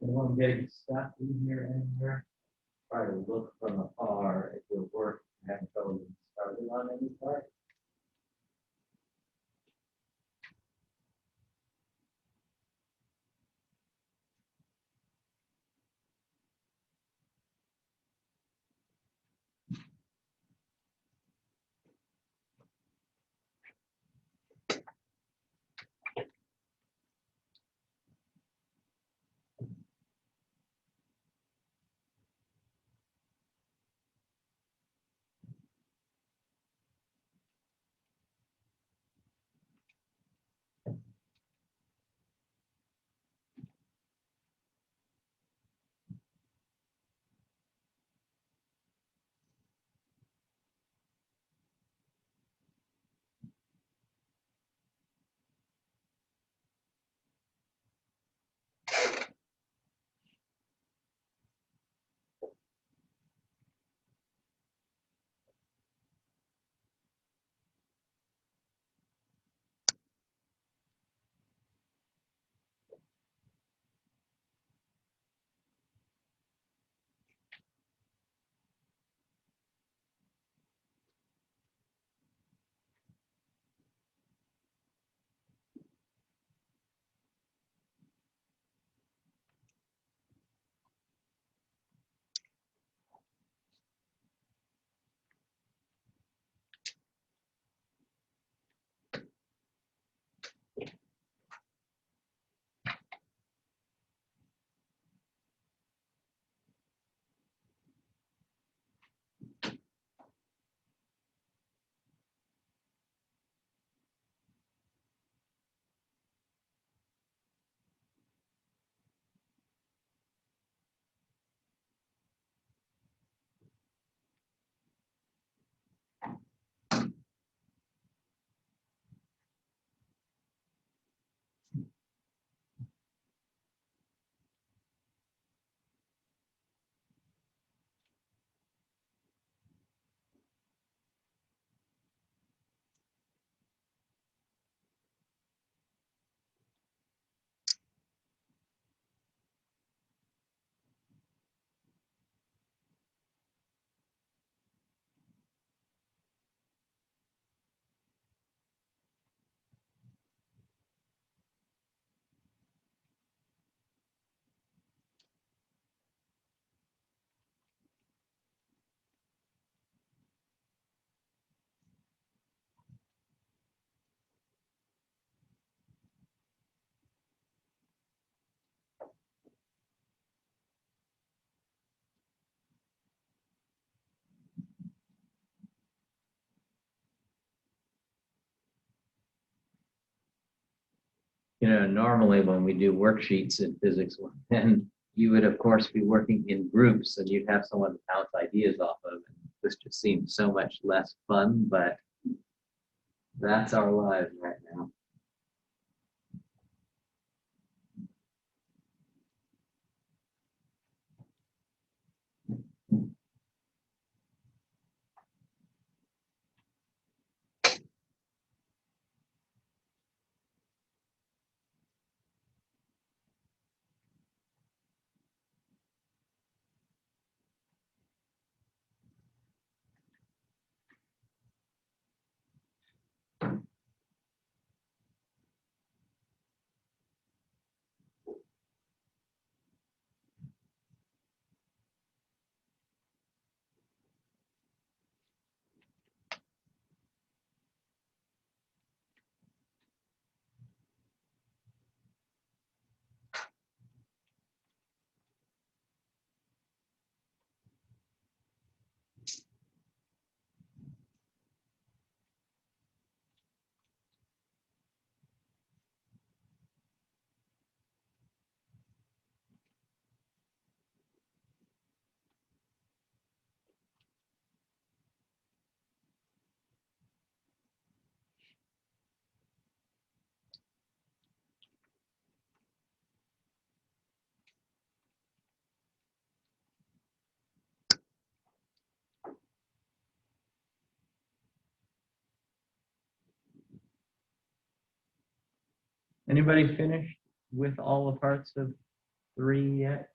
Anyone getting stuck in here anywhere? Try to look from afar at your work, having trouble getting started on any part. You know, normally when we do worksheets in physics, then you would of course be working in groups and you'd have someone to bounce ideas off of. And this just seems so much less fun, but that's our lives right now. Anybody finished with all the parts of 3 yet?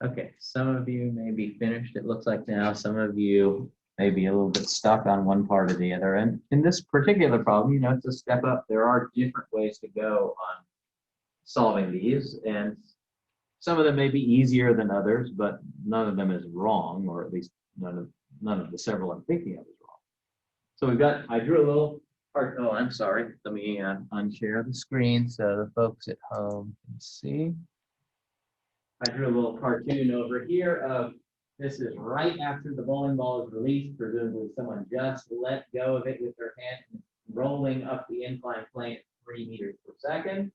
Okay, some of you may be finished, it looks like now. Some of you may be a little bit stuck on one part or the other. And in this particular problem, you know, it's a step up. There are different ways to go on solving these, and some of them may be easier than others, but none of them is wrong, or at least none of the several I'm thinking of is wrong. So we've got, I drew a little part, oh, I'm sorry. Let me unshare the screen so the folks at home can see. I drew a little cartoon over here of, this is right after the bowling ball is released. Presumably someone just let go of it with their hand and rolling up the inclined plane at 3 meters per second.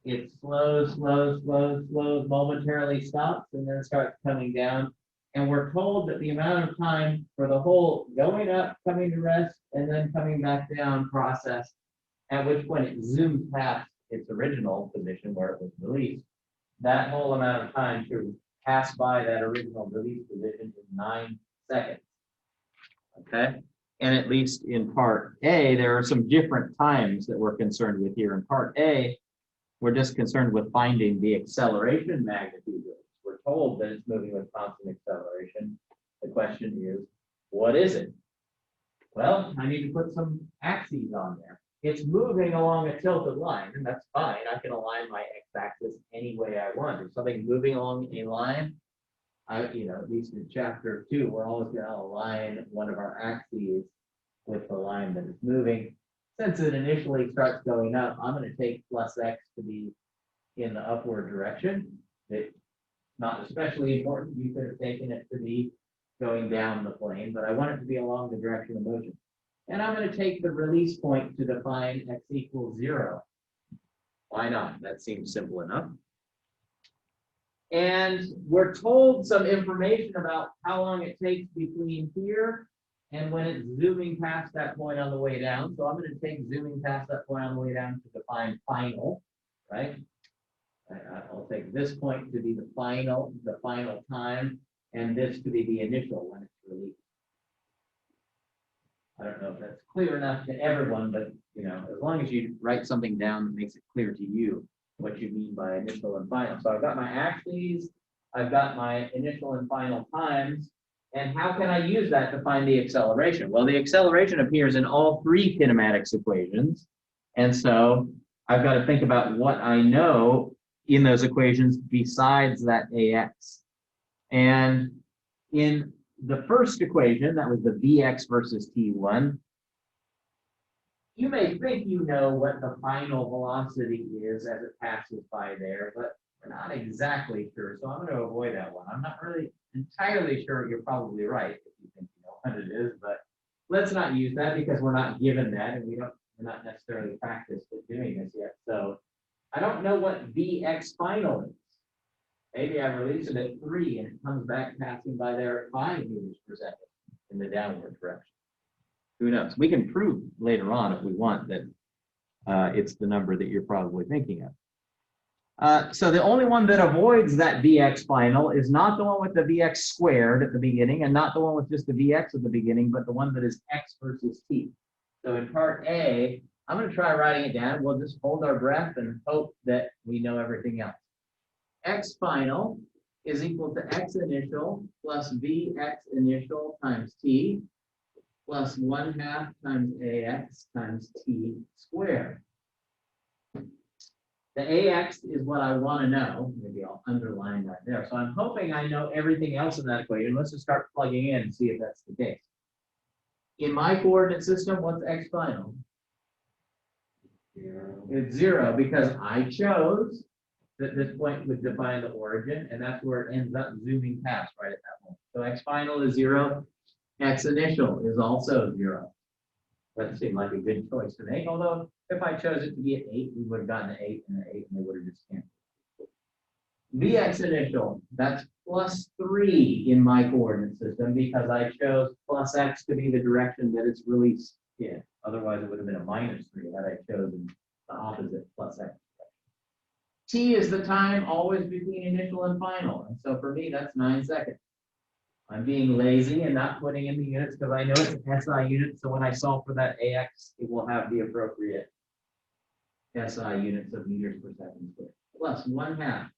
It slows, momentarily stops, and then starts coming down. And we're told that the amount of time for the whole going up, coming to rest, and then coming back down process, at which point it zooms past its original position where it was released, that whole amount of time to pass by that original release position is 9 seconds. Okay, and at least in part A, there are some different times that we're concerned with here. In part A, we're just concerned with finding the acceleration magnitude. We're told that it's moving with constant acceleration. The question is, what is it? Well, I need to put some axes on there. It's moving along a tilted line, and that's fine. I can align my x-axis any way I want. If something's moving along a line, at least in chapter 2, we're always going to align one of our axes with the line that is moving. Since it initially starts going up, I'm going to take plus x to be in the upward direction. It's not especially important. You could have taken it to be going down the plane, but I want it to be along the direction of motion. And I'm going to take the release point to define x equals 0. Why not? That seems simple enough. And we're told some information about how long it takes between here and when it's zooming past that point on the way down. So I'm going to take zooming past that point on the way down to define final, right? I'll take this point to be the final time, and this to be the initial when it's released. I don't know if that's clear enough to everyone, but as long as you write something down that makes it clear to you what you mean by initial and final. So I've got my axes, I've got my initial and final times, and how can I use that to find the acceleration? Well, the acceleration appears in all 3 kinematics equations, and so I've got to think about what I know in those equations besides that ax. And in the first equation, that was the Vx versus T1, you may think you know what the final velocity is as it passes by there, but we're not exactly sure. So I'm going to avoid that one. I'm not really entirely sure. You're probably right if you think you know what it is, but let's not use that because we're not given that, and we're not necessarily practiced at doing this yet. So I don't know what Vx final is. Maybe I release it at 3 and it comes back passing by there at 5 meters per second in the downward direction. Who knows? We can prove later on if we want that it's the number that you're probably thinking of. So the only one that avoids that Vx final is not the one with the Vx squared at the beginning and not the one with just the Vx at the beginning, but the one that is x versus t. So in part A, I'm going to try writing it down. We'll just hold our breath and hope that we know everything else. X final is equal to x initial plus Vx initial times t plus 1/2 times ax times t squared. The ax is what I want to know. Maybe I'll underline that there. So I'm hoping I know everything else in that equation. Let's just start plugging in and see if that's the case. In my coordinate system, what's x final? It's 0 because I chose that this point would define the origin, and that's where it ends up zooming past right at that point. So x final is 0. X initial is also 0. That seemed like a good choice to make, although if I chose it to be at 8, we would have gotten an 8 and an 8, and they would have just canceled. Vx initial, that's plus 3 in my coordinate system because I chose plus x to be the direction that it's released in. Otherwise, it would have been a minus 3 had I chosen the opposite plus x. T is the time always between initial and final, and so for me, that's 9 seconds. I'm being lazy and not putting in the units because I know it's an SI unit. So when I solve for that AX, it will have the appropriate SI units of meters per second squared. Plus 1/2.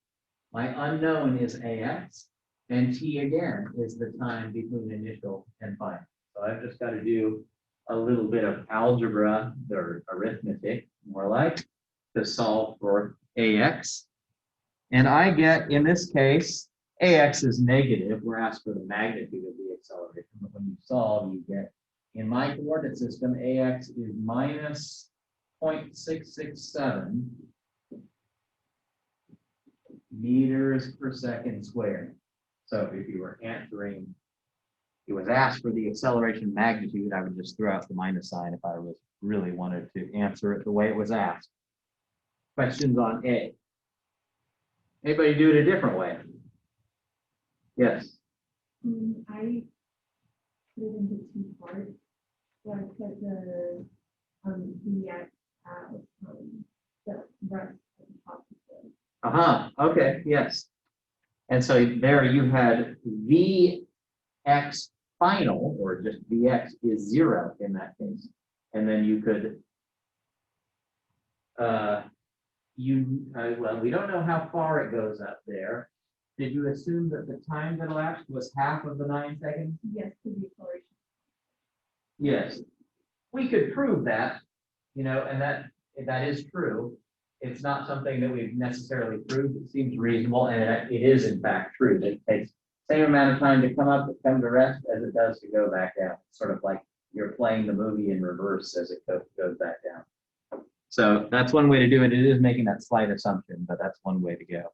My unknown is AX, and T again is the time between initial and final. So I've just got to do a little bit of algebra or arithmetic, more like, to solve for AX. And I get, in this case, AX is negative. We're asked for the magnitude of the acceleration. But when you solve, you get, in my coordinate system, AX is minus 0.667 meters per second squared. So if you were answering, it was asked for the acceleration magnitude, I would just throw out the minus sign if I really wanted to answer it the way it was asked. Questions on A? Anybody do it a different way? Yes. I put it into 2 parts. So I put the Vx at the rest at the top of the Okay, yes. And so there you had Vx final, or just Vx is 0 in that case. And then you could, well, we don't know how far it goes up there. Did you assume that the time that elapsed was half of the 9 seconds? yes to the acceleration. Yes. We could prove that, and that is true. It's not something that we've necessarily proved. It seems reasonable, and it is in fact true that it takes the same amount of time to come up and come to rest as it does to go back down. It's sort of like you're playing the movie in reverse as it goes back down. So that's one way to do it. It is making that slight assumption, but that's one way to go.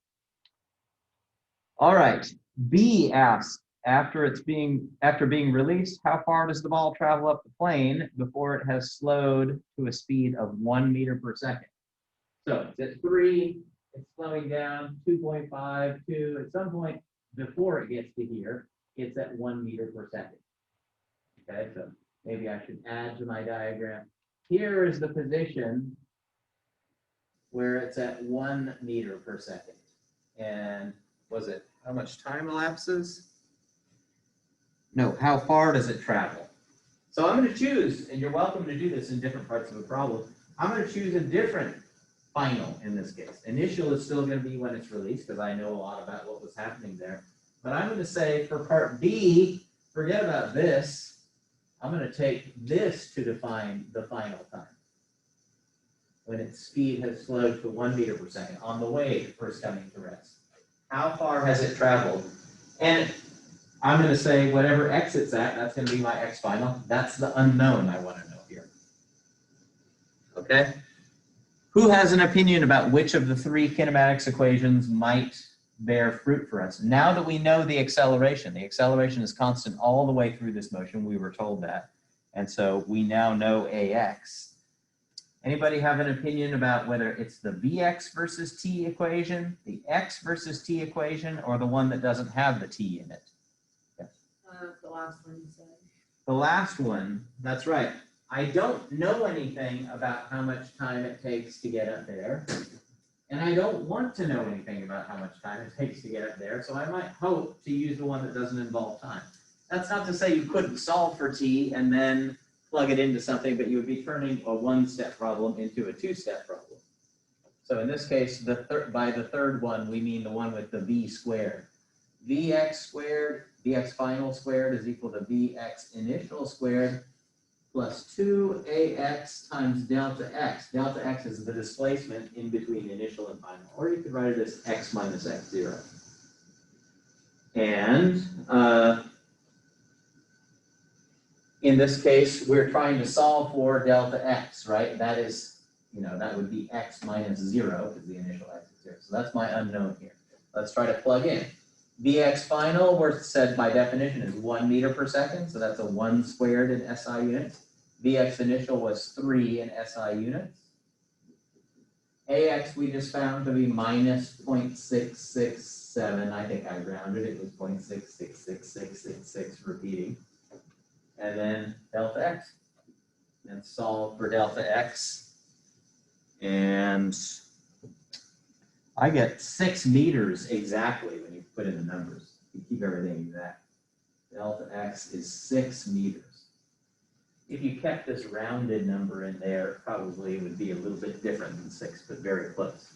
All right, B asks, after being released, how far does the ball travel up the plane before it has slowed to a speed of 1 meter per second? So it's at 3, it's slowing down, 2.5, 2. At some point before it gets to here, it's at 1 meter per second. Okay, so maybe I should add to my diagram. Here is the position where it's at 1 meter per second. And was it how much time elapses? No, how far does it travel? So I'm going to choose, and you're welcome to do this in different parts of the problem. I'm going to choose a different final in this case. Initial is still going to be when it's released because I know a lot about what was happening there. But I'm going to say for part B, forget about this. I'm going to take this to define the final time, when its speed has slowed to 1 meter per second on the way to first coming to rest. How far has it traveled? And I'm going to say whatever x it's at, that's going to be my x final. That's the unknown I want to know here. Okay? Who has an opinion about which of the 3 kinematics equations might bear fruit for us? Now that we know the acceleration is constant all the way through this motion. We were told that. And so we now know AX. Anybody have an opinion about whether it's the Vx versus t equation, the x versus t equation, or the one that doesn't have the t in it? The last one you said. The last one, that's right. I don't know anything about how much time it takes to get up there. And I don't want to know anything about how much time it takes to get up there, so I might hope to use the one that doesn't involve time. That's not to say you couldn't solve for t and then plug it into something, but you would be turning a one-step problem into a two-step problem. So in this case, by the third one, we mean the one with the v squared. Vx squared, Vx final squared is equal to Vx initial squared plus 2ax times delta x. Delta x is the displacement in between initial and final. Or you could write it as x minus x0. And in this case, we're trying to solve for delta x, right? That is, that would be x minus 0 because the initial x is 0. So that's my unknown here. Let's try to plug in. Vx final, we're said by definition, is 1 meter per second. So that's a 1 squared in SI units. Vx initial was 3 in SI units. Ax we just found to be minus 0.667. I think I rounded it. It was 0.666666 repeating. And then delta x. And solve for delta x. And I get 6 meters exactly when you put in the numbers. You keep everything exact. Delta x is 6 meters. If you kept this rounded number in there, probably it would be a little bit different than 6, but very close.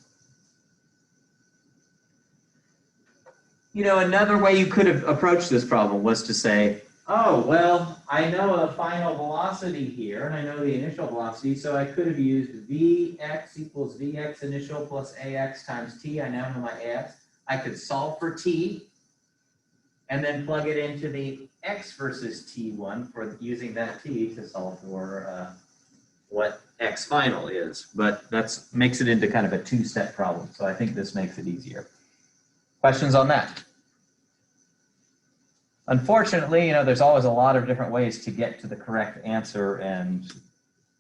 Another way you could have approached this problem was to say, oh, well, I know a final velocity here, and I know the initial velocity, so I could have used Vx equals Vx initial plus Ax times t. I now know my Ax. I could solve for t, and then plug it into the x versus t1 for using that t to solve for what x final is. But that makes it into kind of a two-step problem, so I think this makes it easier. Questions on that? Unfortunately, there's always a lot of different ways to get to the correct answer, and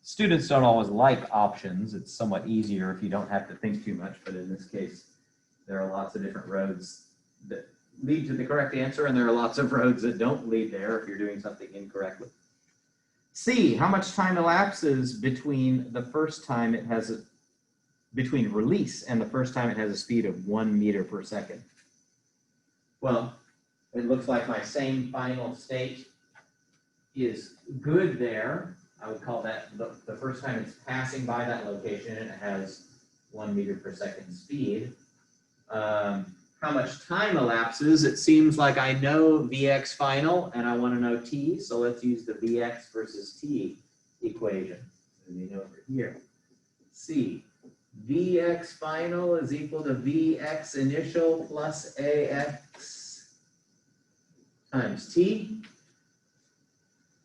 students don't always like options. It's somewhat easier if you don't have to think too much, but in this case, there are lots of different roads that lead to the correct answer, and there are lots of roads that don't lead there if you're doing something incorrectly. C, how much time elapses between the first time it has between release and the first time it has a speed of 1 meter per second? Well, it looks like my same final state is good there. I would call that the first time it's passing by that location and it has 1 meter per second speed. How much time elapses? It seems like I know Vx final and I want to know t, so let's use the Vx versus t equation. Over here. C, Vx final is equal to Vx initial plus Ax times t.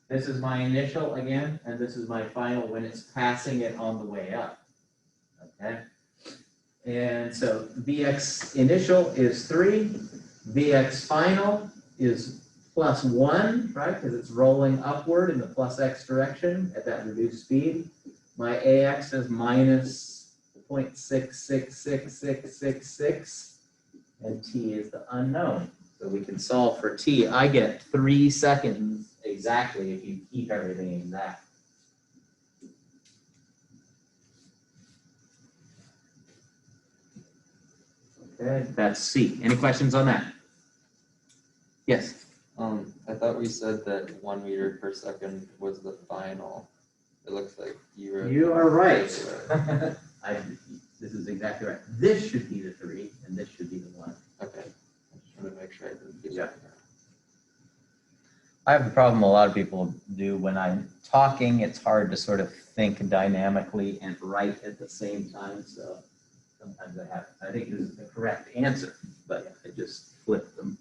This is my initial again, and this is my final when it's passing it on the way up. Okay. And so Vx initial is 3, Vx final is plus 1, right? Because it's rolling upward in the plus x direction at that reduced speed. My Ax is minus 0.666666, and t is the unknown. So we can solve for t. I get 3 seconds exactly if you keep everything exact. Okay, that's C. Any questions on that? Yes. I thought we said that 1 meter per second was the final. It looks like You are right. This is exactly right. This should be the 3, and this should be the 1. Okay. I just wanted to make sure I didn't get Yeah. that. I have the problem a lot of people do when I'm talking. It's hard to sort of think dynamically and write at the same time. So sometimes I think this is the correct answer, but I just flipped them.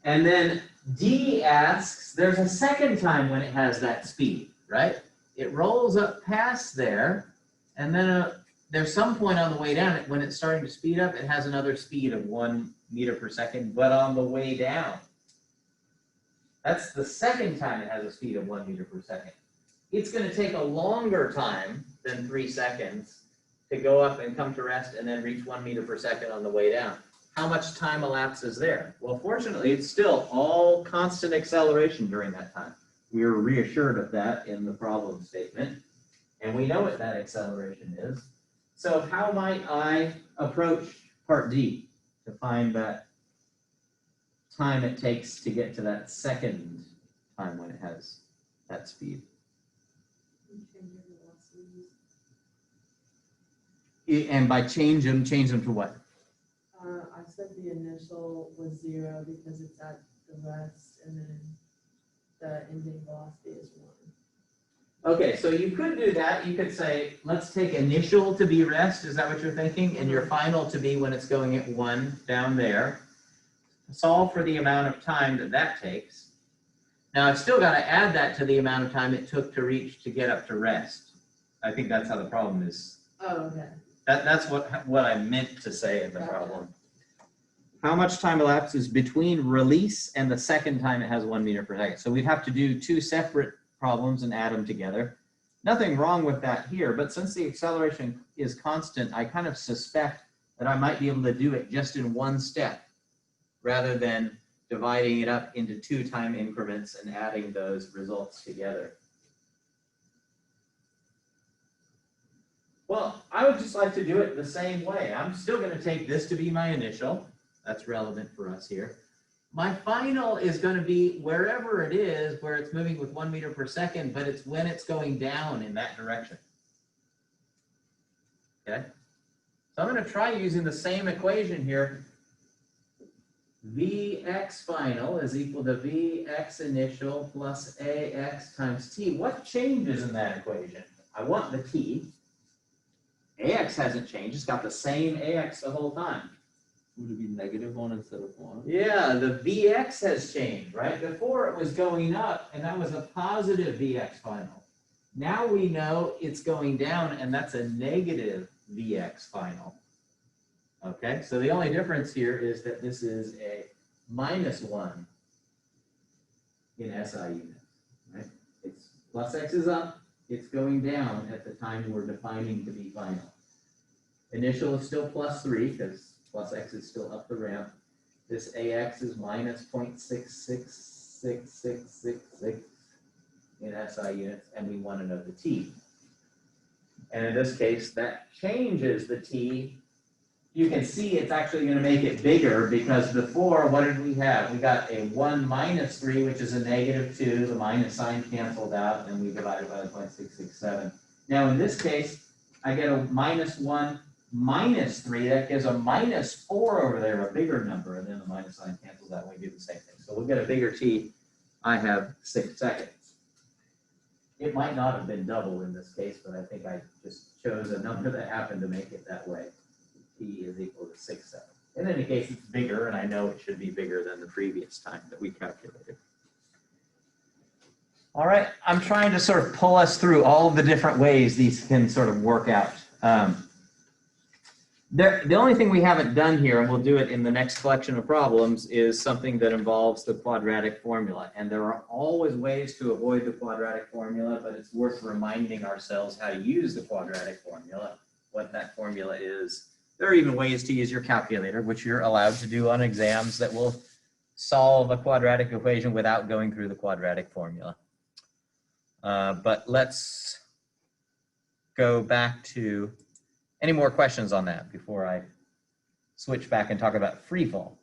And then D asks, there's a second time when it has that speed, right? It rolls up past there, and then there's some point on the way down, when it's starting to speed up, it has another speed of 1 meter per second, but on the way down. That's the second time it has a speed of 1 meter per second. It's going to take a longer time than 3 seconds to go up and come to rest and then reach 1 meter per second on the way down. How much time elapses there? Well, fortunately, it's still all constant acceleration during that time. We are reassured of that in the problem statement. And we know what that acceleration is. So how might I approach part D to find that time it takes to get to that second time when it has that speed? You change your velocities. And by change them to what? I said the initial was 0 because it's at the rest, and then the ending velocity is 1. Okay, so you could do that. You could say, let's take initial to be rest. Is that what you're thinking? And your final to be when it's going at 1 down there. Solve for the amount of time that that takes. Now, I've still got to add that to the amount of time it took to reach to get up to rest. I think that's how the problem is. Oh, okay. That's what I meant to say in the problem. How much time elapses between release and the second time it has 1 meter per second? So we'd have to do 2 separate problems and add them together. Nothing wrong with that here, but since the acceleration is constant, I kind of suspect that I might be able to do it just in one step rather than dividing it up into 2 time increments and adding those results together. Well, I would just like to do it the same way. I'm still going to take this to be my initial. That's relevant for us here. My final is going to be wherever it is where it's moving with 1 meter per second, but it's when it's going down in that direction. Okay? So I'm going to try using the same equation here. Vx final is equal to Vx initial plus Ax times t. What changes in that equation? I want the t. Ax hasn't changed. It's got the same Ax the whole time. Would it be -1 instead of 1? Yeah, the Vx has changed, right? Before it was going up, and that was a positive Vx final. Now we know it's going down, and that's a negative Vx final. Okay, so the only difference here is that this is a -1 in SI units, right? It's plus x is up, it's going down at the time we're defining to be final. Initial is still +3 because plus x is still up the ramp. This AX is minus 0.666666 in SI units, and we want to know the T. And in this case, that changes the T. You can see it's actually going to make it bigger because before, what did we have? We got a 1 minus 3, which is a -2. The minus sign canceled out, and we divided by 0.667. Now, in this case, I get a -1 minus 3, that gives a -4 over there, a bigger number, and then the minus sign cancels out when we do the same thing. So we'll get a bigger T. I have 6 seconds. It might not have been double in this case, but I think I just chose a number that happened to make it that way. T is equal to 6 seconds. In any case, it's bigger, and I know it should be bigger than the previous time that we calculated. All right, I'm trying to sort of pull us through all of the different ways these can sort of work out. The only thing we haven't done here, and we'll do it in the next collection of problems, is something that involves the quadratic formula. And there are always ways to avoid the quadratic formula, but it's worth reminding ourselves how to use the quadratic formula, what that formula is. There are even ways to use your calculator, which you're allowed to do on exams, that will solve a quadratic equation without going through the quadratic formula. But let's go back to any more questions on that before I switch back and talk about free fall.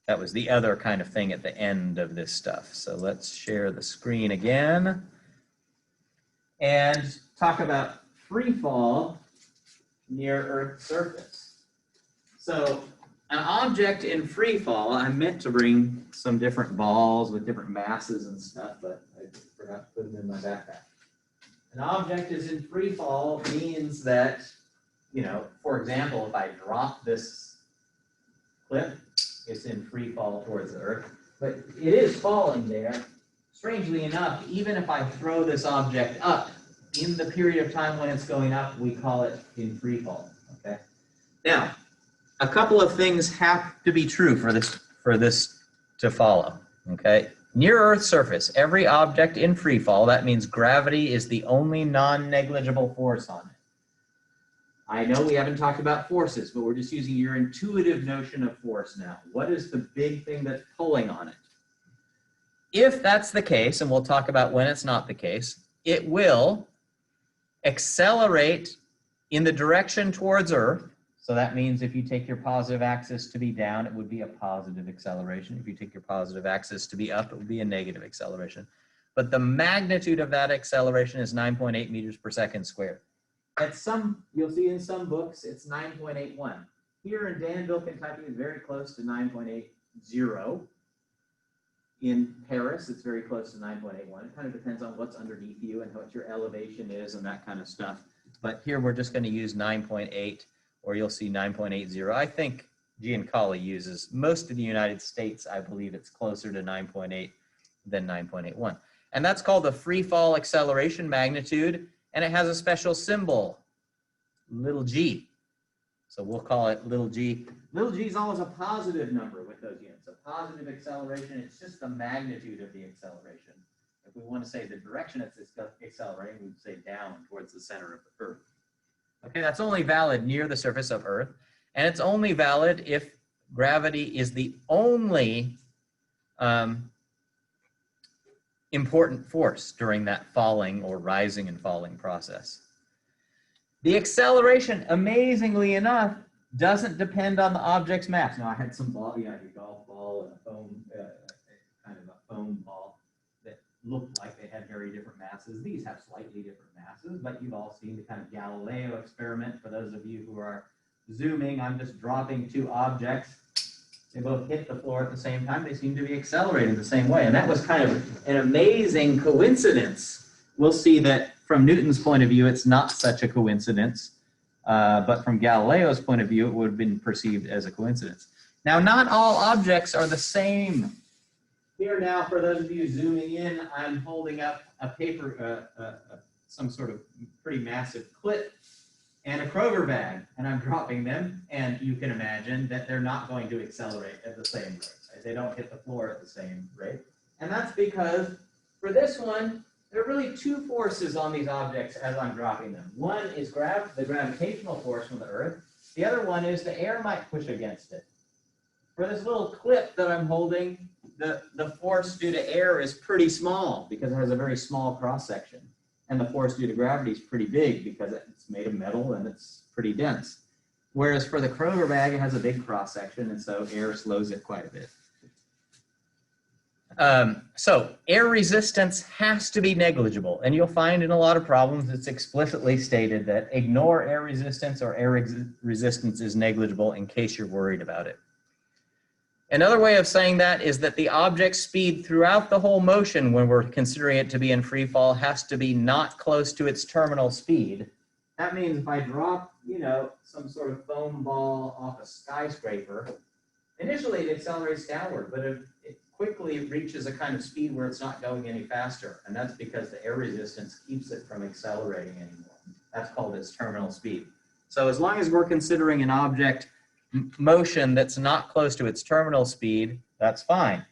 That was the other kind of thing at the end of this stuff. So let's share the screen again and talk about free fall near Earth's surface. So an object in free fall, I meant to bring some different balls with different masses and stuff, but I forgot to put them in my backpack. An object is in free fall means that, you know, for example, if I drop this clip, it's in free fall towards the Earth, but it is falling there. Strangely enough, even if I throw this object up, in the period of time when it's going up, we call it in free fall, okay? Now, a couple of things have to be true for this to follow, okay? Near Earth's surface, every object in free fall, that means gravity is the only non-negligible force on it. I know we haven't talked about forces, but we're just using your intuitive notion of force now. What is the big thing that's pulling on it? If that's the case, and we'll talk about when it's not the case, it will accelerate in the direction towards Earth. So that means if you take your positive axis to be down, it would be a positive acceleration. If you take your positive axis to be up, it would be a negative acceleration. But the magnitude of that acceleration is 9.8 meters per second squared. At some, you'll see in some books, it's 9.81. Here in Danville, Kentucky, it's very close to 9.80. In Paris, it's very close to 9.81. It kind of depends on what's underneath you and what your elevation is and that kind of stuff. But here we're just going to use 9.8, or you'll see 9.80. I think Giancali uses, most of the United States, I believe it's closer to 9.8 than 9.81. And that's called the free fall acceleration magnitude, and it has a special symbol, little g. So we'll call it little g. Little g is always a positive number with those units. A positive acceleration, it's just the magnitude of the acceleration. If we want to say the direction it's accelerating, we'd say down towards the center of the Earth. Okay, that's only valid near the surface of Earth, and it's only valid if gravity is the only important force during that falling or rising and falling process. The acceleration, amazingly enough, doesn't depend on the object's mass. Now, I had some ball, a golf ball and a foam, kind of a foam ball that looked like they had very different masses. These have slightly different masses, but you've all seen the kind of Galileo experiment. For those of you who are zooming, I'm just dropping two objects. They both hit the floor at the same time. They seem to be accelerating the same way. And that was kind of an amazing coincidence. We'll see that from Newton's point of view, it's not such a coincidence. But from Galileo's point of view, it would have been perceived as a coincidence. Now, not all objects are the same. Here now, for those of you zooming in, I'm holding up a paper, some sort of pretty massive clip and a Kroger bag, and I'm dropping them, and you can imagine that they're not going to accelerate at the same rate. Right? They don't hit the floor at the same rate. And that's because for this one, there are really two forces on these objects as I'm dropping them. One is the gravitational force from the Earth. The other one is the air might push against it. For this little clip that I'm holding, the force due to air is pretty small because it has a very small cross-section. And the force due to gravity is pretty big because it's made of metal and it's pretty dense. Whereas for the Kroger bag, it has a big cross-section, and so air slows it quite a bit. So air resistance has to be negligible, and you'll find in a lot of problems it's explicitly stated that ignore air resistance or air resistance is negligible in case you're worried about it. Another way of saying that is that the object's speed throughout the whole motion, when we're considering it to be in free fall, has to be not close to its terminal speed. That means if I drop, some sort of foam ball off a skyscraper, initially it accelerates downward, but it quickly reaches a kind of speed where it's not going any faster. And that's because the air resistance keeps it from accelerating anymore. That's called its terminal speed. So as long as we're considering an object motion that's not close to its terminal speed, that's fine.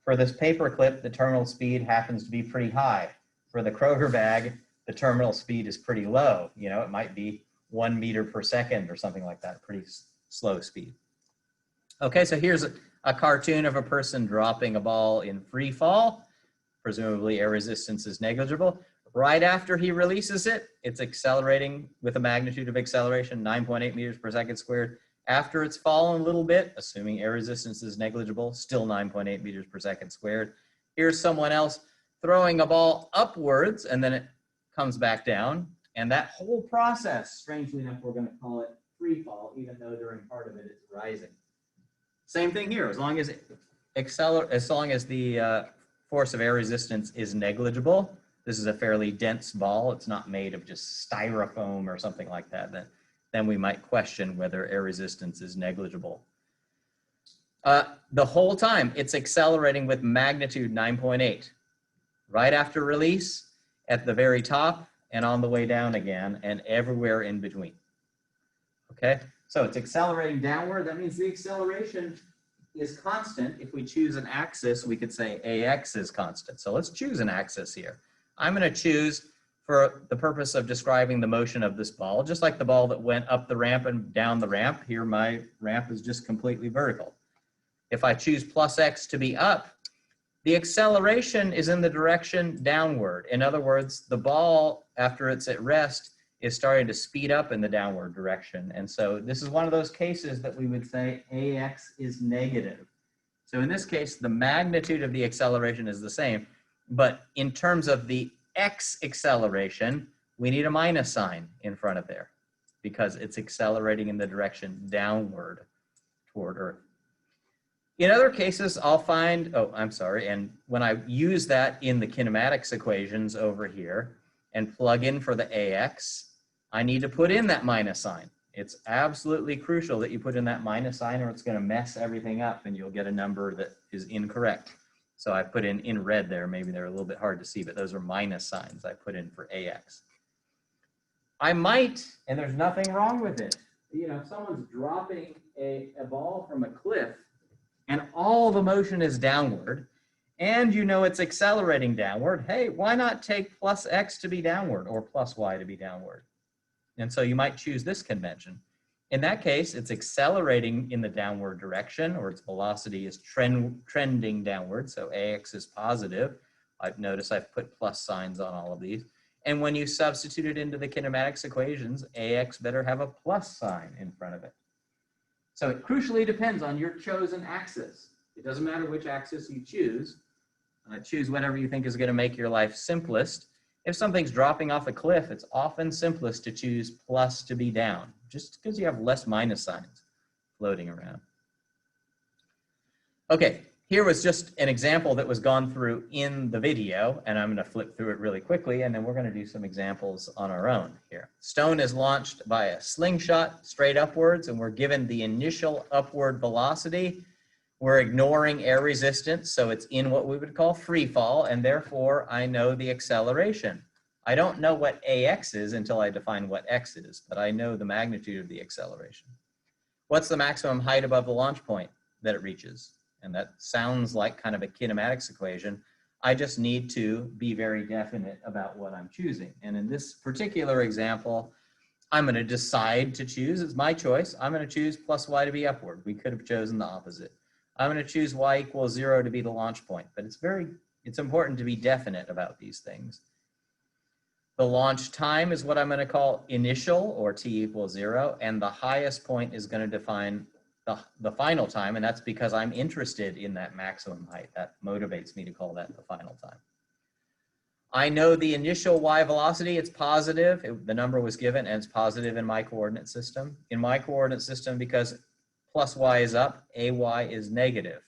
For this paper clip, the terminal speed happens to be pretty high. For the Kroger bag, the terminal speed is pretty low. It might be 1 meter per second or something like that, pretty slow speed. Okay, so here's a cartoon of a person dropping a ball in free fall. Presumably air resistance is negligible. Right after he releases it, it's accelerating with a magnitude of acceleration, 9.8 meters per second squared. After it's fallen a little bit, assuming air resistance is negligible, still 9.8 meters per second squared. Here's someone else throwing a ball upwards, and then it comes back down. And that whole process, strangely enough, we're going to call it free fall, even though during part of it it's rising. Same thing here. As long as the force of air resistance is negligible, this is a fairly dense ball. It's not made of just styrofoam or something like that. Then we might question whether air resistance is negligible. The whole time, it's accelerating with magnitude 9.8. Right after release, at the very top, and on the way down again, and everywhere in between. Okay, so it's accelerating downward. That means the acceleration is constant. If we choose an axis, we could say AX is constant. So let's choose an axis here. I'm going to choose, for the purpose of describing the motion of this ball, just like the ball that went up the ramp and down the ramp, here my ramp is just completely vertical. If I choose plus X to be up, the acceleration is in the direction downward. In other words, the ball, after it's at rest, is starting to speed up in the downward direction. And so this is one of those cases that we would say AX is negative. So in this case, the magnitude of the acceleration is the same, but in terms of the X acceleration, we need a minus sign in front of there because it's accelerating in the direction downward toward Earth. In other cases, I'll find, and when I use that in the kinematics equations over here and plug in for the AX, I need to put in that minus sign. It's absolutely crucial that you put in that minus sign or it's going to mess everything up and you'll get a number that is incorrect. So I put in red there. Maybe they're a little bit hard to see, but those are minus signs I put in for AX. I might, and there's nothing wrong with it. You know, if someone's dropping a ball from a cliff and all the motion is downward and you know it's accelerating downward, hey, why not take plus X to be downward or plus Y to be downward? And so you might choose this convention. In that case, it's accelerating in the downward direction, or its velocity is trending downward, so AX is positive. I've noticed I've put plus signs on all of these. And when you substitute it into the kinematics equations, AX better have a plus sign in front of it. So it crucially depends on your chosen axis. It doesn't matter which axis you choose. Choose whatever you think is going to make your life simplest. If something's dropping off a cliff, it's often simplest to choose plus to be down, just because you have less minus signs floating around. Okay, here was just an example that was gone through in the video, and I'm going to flip through it really quickly, and then we're going to do some examples on our own here. Stone is launched by a slingshot straight upwards, and we're given the initial upward velocity. We're ignoring air resistance, so it's in what we would call free fall, and therefore I know the acceleration. I don't know what AX is until I define what X is, but I know the magnitude of the acceleration. What's the maximum height above the launch point that it reaches? And that sounds like kind of a kinematics equation. I just need to be very definite about what I'm choosing. And in this particular example, I'm going to decide to choose, it's my choice, I'm going to choose plus Y to be upward. We could have chosen the opposite. I'm going to choose Y equals 0 to be the launch point, but it's important to be definite about these things. The launch time is what I'm going to call initial, or T equals 0, and the highest point is going to define the final time, and that's because I'm interested in that maximum height. That motivates me to call that the final time. I know the initial Y velocity, it's positive. The number was given, and it's positive in my coordinate system. In my coordinate system, because plus Y is up, AY is negative.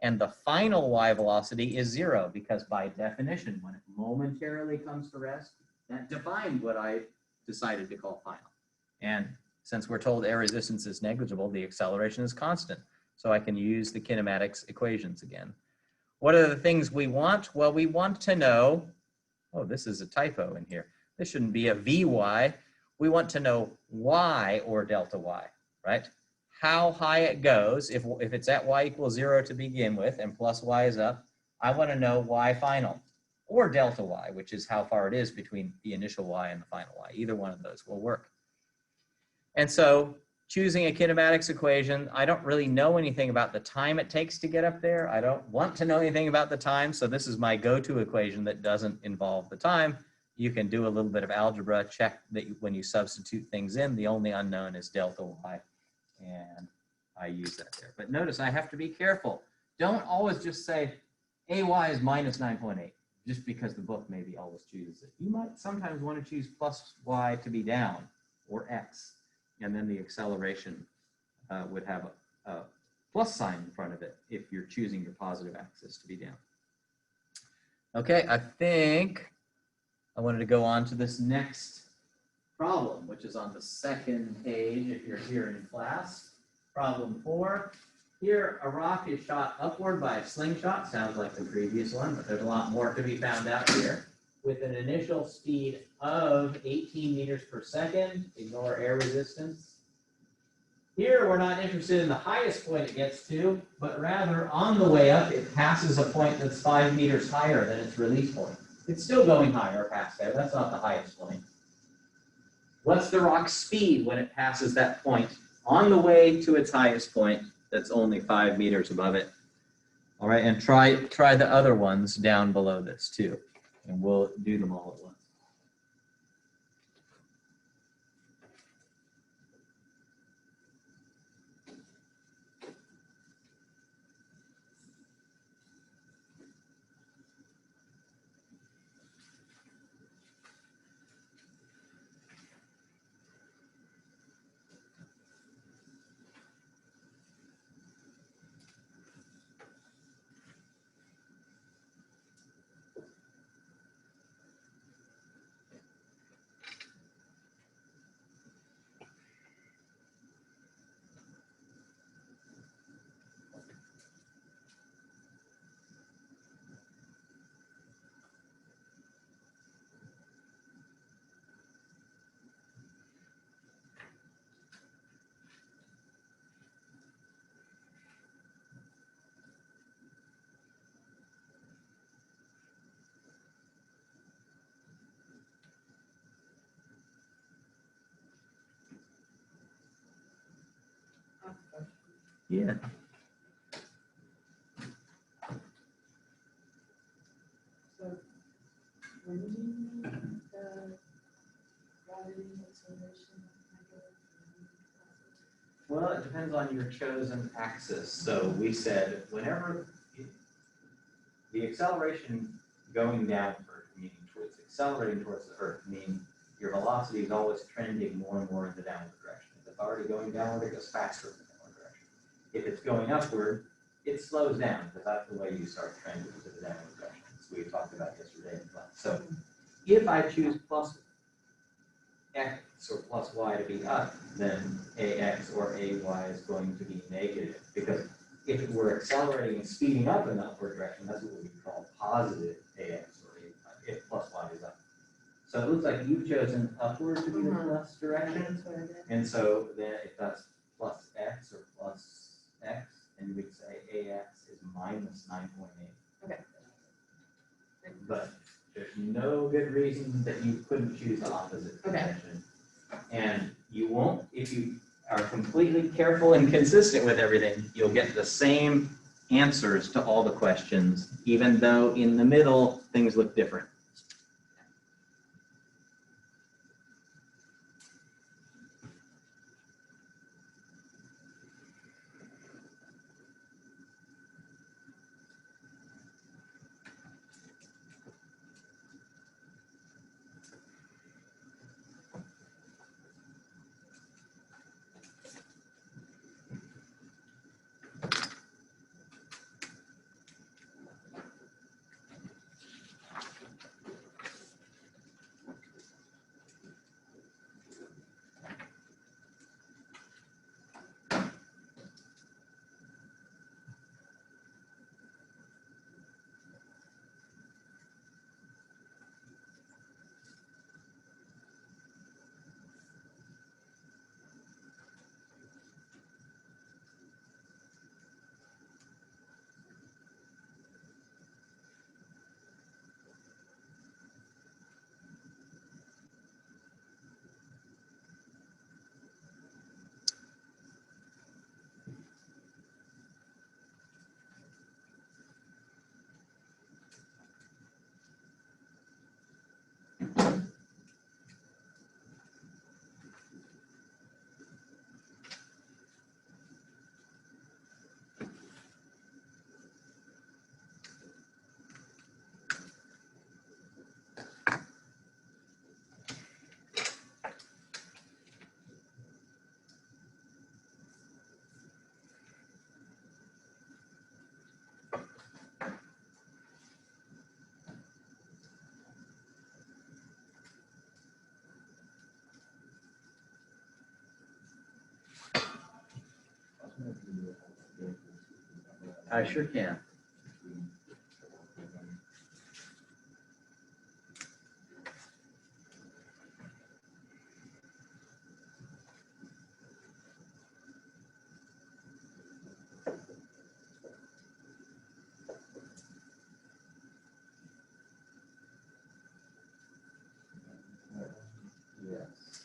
And the final Y velocity is 0, because by definition, when it momentarily comes to rest, that defined what I decided to call final. And since we're told air resistance is negligible, the acceleration is constant. So I can use the kinematics equations again. What are the things we want? Well, we want to know, oh, this is a typo in here. This shouldn't be a VY. We want to know Y or delta Y, right? How high it goes. If it's at Y equals 0 to begin with and plus Y is up, I want to know Y final or delta Y, which is how far it is between the initial Y and the final Y. Either one of those will work. And so choosing a kinematics equation, I don't really know anything about the time it takes to get up there. I don't want to know anything about the time. So this is my go-to equation that doesn't involve the time. You can do a little bit of algebra, check that when you substitute things in, the only unknown is delta Y. And I use that there. But notice I have to be careful. Don't always just say AY is minus 9.8, just because the book maybe always chooses it. You might sometimes want to choose plus Y to be down, or X, and then the acceleration would have a plus sign in front of it if you're choosing your positive axis to be down. Okay, I think I wanted to go on to this next problem, which is on the second page if you're here in class. Problem 4. Here, a rock is shot upward by a slingshot. Sounds like the previous one, but there's a lot more to be found out here. With an initial speed of 18 meters per second. Ignore air resistance. Here, we're not interested in the highest point it gets to, but rather on the way up, it passes a point that's 5 meters higher than its release point. It's still going higher past there. That's not the highest point. What's the rock's speed when it passes that point on the way to its highest point that's only 5 meters above it? All right, and try the other ones down below this too, and we'll do them all at once. Yeah. So when do you need the gravity acceleration? Well, it depends on your chosen axis. So we said whenever the acceleration going downward, meaning towards accelerating towards the Earth, meaning your velocity is always trending more and more in the downward direction. If it's already going downward, it goes faster in the downward direction. If it's going upward, it slows down because that's the way you start trending to the downward direction. As we talked about yesterday in class. So if I choose plus x or plus y to be up, then ax or ay is going to be negative, because if it were accelerating and speeding up in the upward direction, that's what we call positive ax or ay, if plus y is up. So it looks like you've chosen upward to be the plus direction, That's what I did. and so then if that's plus x or plus x, then we'd say ax is minus 9.8. Okay. But there's no good reason that you couldn't choose the opposite Okay. convention. And you won't, if you are completely careful and consistent with everything, you'll get the same answers to all the questions, even though in the middle, things look different. I sure can. Yes.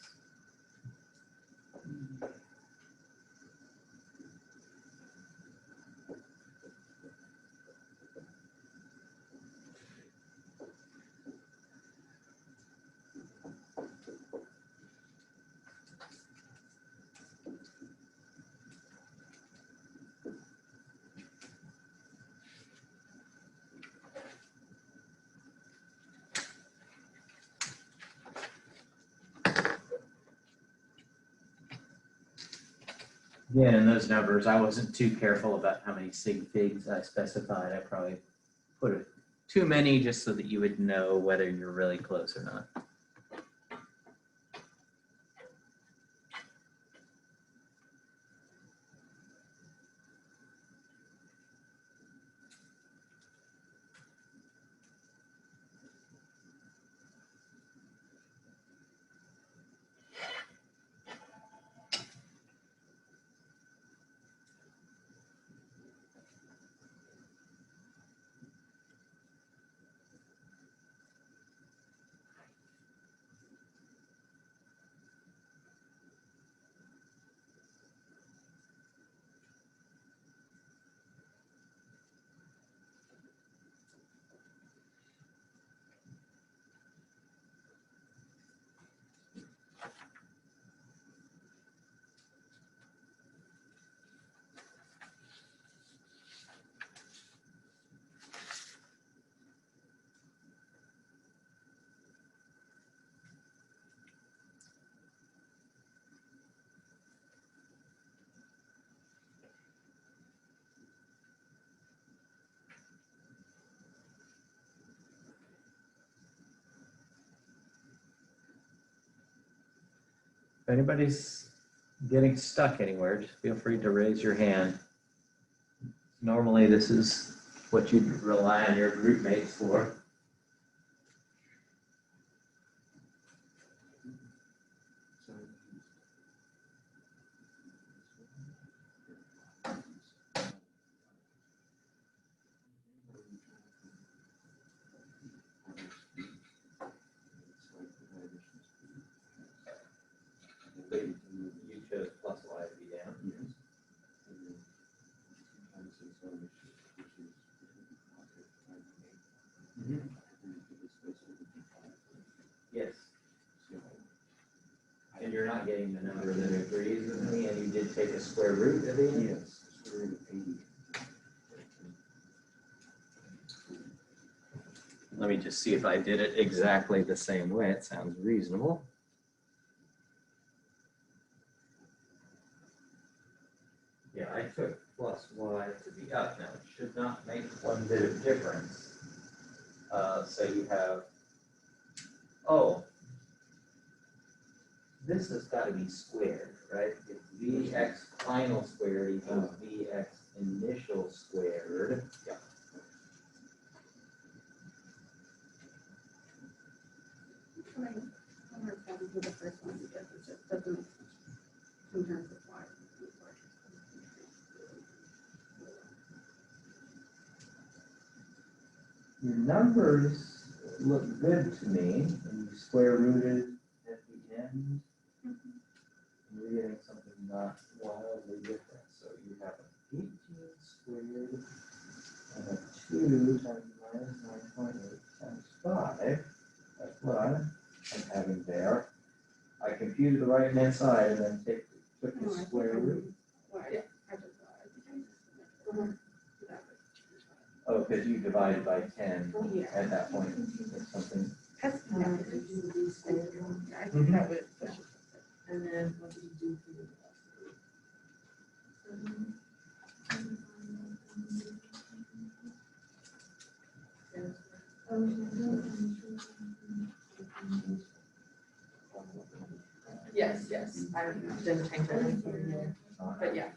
Yeah, and those numbers, I wasn't too careful about how many sig figs I specified. I probably put too many just so that you would know whether you're really close or not. If anybody's getting stuck anywhere, just feel free to raise your hand. Normally, this is what you'd rely on your group mates for. You chose plus y to be down. Yes. And you're not getting the number that agrees with me, and you did take a square root at the end? Yes, square root of 80. Let me just see if I did it exactly the same way. It sounds reasonable. Yeah, I took plus y to the up. Now, it should not make one bit of difference. So you have, oh, this has got to be squared, right? It's vx final squared equals vx initial squared. Yeah. Sometimes problems with the first one because it just doesn't sometimes apply. Your numbers look good to me, and you square rooted at the end. We're getting something not wildly different. So you have an 18 squared and a 2 times minus 9.8 times 5. That's what I'm having there. I computed the right hand side and then took the square root. Yeah. Oh, because you divided by 10 Yeah. at that point. It's something. That's I not. think that would push it. And then what did you do for the Yes, I didn't change anything, but yeah.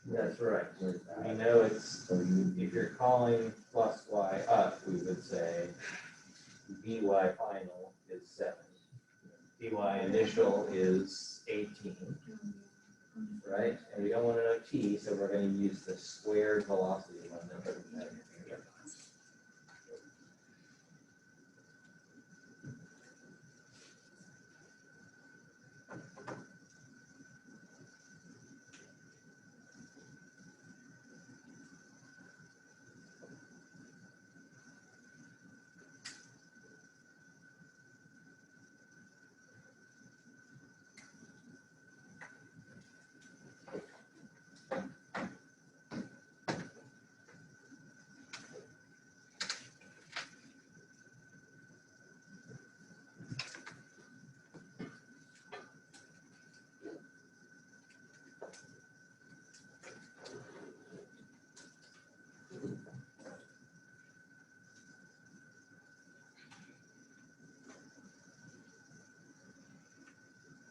That's right. We know it's, if you're calling plus y up, we would say by final is 7. By initial is 18. Right? And we don't want to know t, so we're going to use the squared velocity one.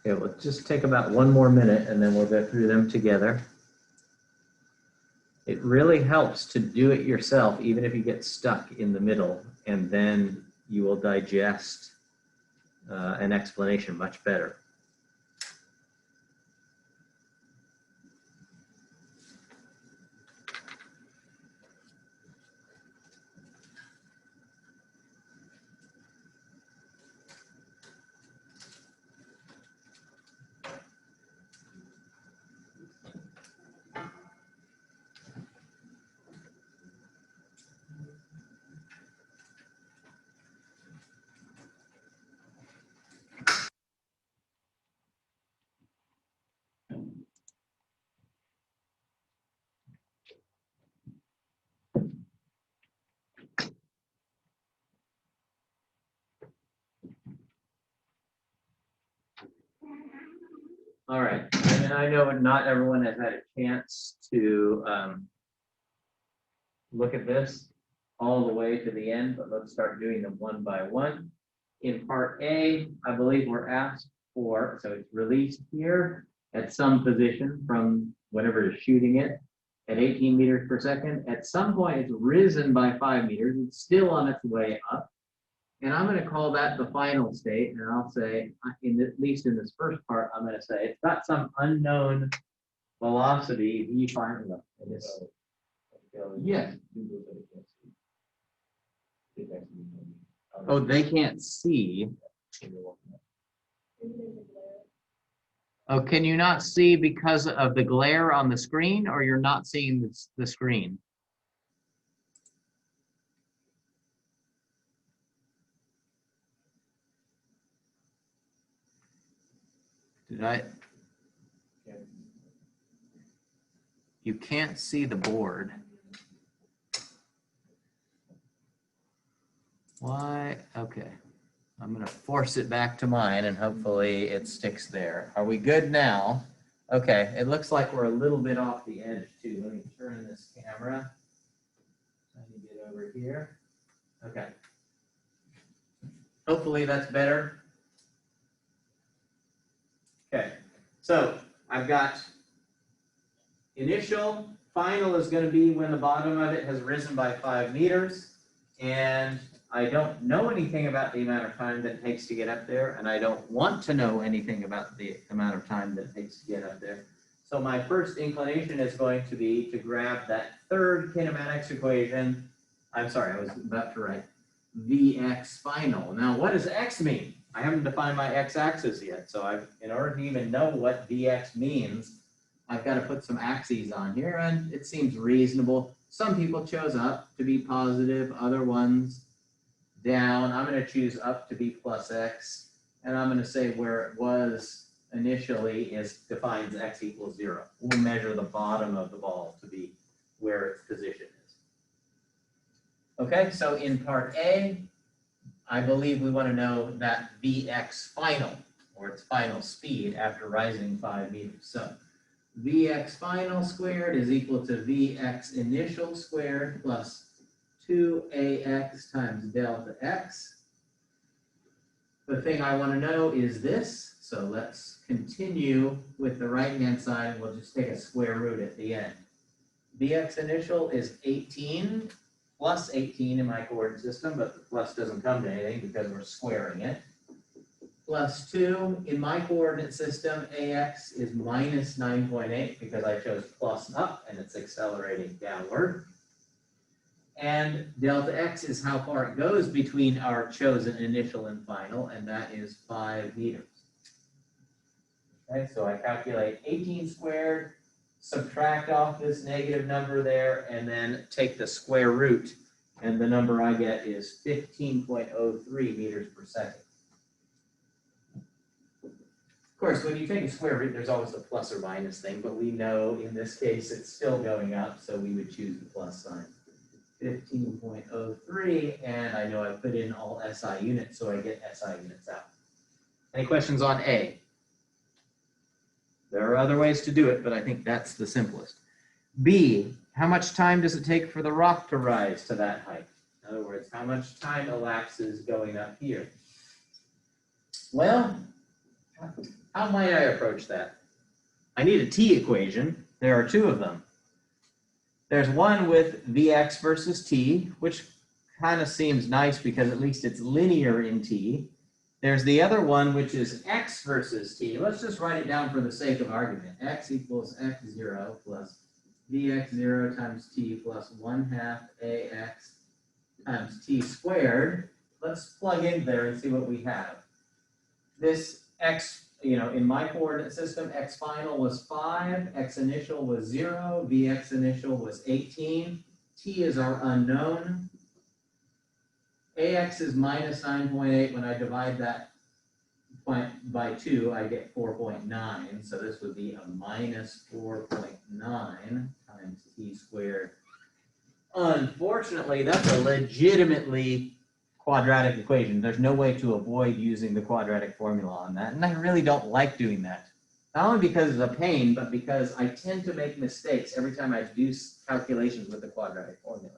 Okay, we'll just take about one more minute and then we'll go through them together. It really helps to do it yourself, even if you get stuck in the middle, and then you will digest an explanation much better. All right, and I know not everyone has had a chance to look at this all the way to the end, but let's start doing them one by one. In part A, I believe we're asked for, so it's released here at some position from whatever is shooting it at 18 meters per second. At some point, it's risen by 5 meters. It's still on its way up. And I'm going to call that the final state. And I'll say, at least in this first part, I'm going to say it's got some unknown velocity v final. Yes. Oh, they can't see. Oh, can you not see because of the glare on the screen, or you're not seeing the screen? Did I? You can't see the board. Why? Okay. I'm going to force it back to mine and hopefully it sticks there. Are we good now? Okay. It looks like we're a little bit off the edge too. Let me turn this camera. Let me get over here. Okay. Hopefully that's better. Okay. So I've got initial, final is going to be when the bottom of it has risen by 5 meters. And I don't know anything about the amount of time that it takes to get up there, and I don't want to know anything about the amount of time that it takes to get up there. So my first inclination is going to be to grab that third kinematics equation. I'm sorry, I was about to write Vx final. Now, what does x mean? I haven't defined my x-axis yet, so in order to even know what Vx means, I've got to put some axes on here, and it seems reasonable. Some people chose up to be positive, other ones down. I'm going to choose up to be plus x, and I'm going to say where it was initially defines x equals 0. We'll measure the bottom of the ball to be where its position is. Okay, so in part A, I believe we want to know that Vx final, or its final speed after rising 5 meters. So Vx final squared is equal to Vx initial squared plus 2ax times delta x. The thing I want to know is this, so let's continue with the right-hand side, and we'll just take a square root at the end. Vx initial is 18 plus 18 in my coordinate system, but the plus doesn't come to anything because we're squaring it. Plus 2 in my coordinate system, ax is minus 9.8 because I chose plus up and it's accelerating downward. And delta x is how far it goes between our chosen initial and final, and that is 5 meters. Okay, so I calculate 18 squared, subtract off this negative number there, and then take the square root, and the number I get is 15.03 meters per second. Of course, when you take a square root, there's always a plus or minus thing, but we know in this case it's still going up, so we would choose the plus sign. 15.03, and I know I put in all SI units, so I get SI units out. Any questions on A? There are other ways to do it, but I think that's the simplest. B, how much time does it take for the rock to rise to that height? In other words, how much time elapses going up here? Well, how might I approach that? I need a T equation. There are 2 of them. There's one with Vx versus T, which kind of seems nice because at least it's linear in T. There's the other one, which is X versus T. Let's just write it down for the sake of argument. X equals X0 plus Vx0 times T plus 1/2 AX times T squared. Let's plug in there and see what we have. This X, in my coordinate system, X final was 5, X initial was 0, Vx initial was 18, T is our unknown. AX is minus 9.8. When I divide that by 2, I get 4.9. So this would be a minus 4.9 times T squared. Unfortunately, that's a legitimately quadratic equation. There's no way to avoid using the quadratic formula on that. And I really don't like doing that. Not only because it's a pain, but because I tend to make mistakes every time I do calculations with the quadratic formula.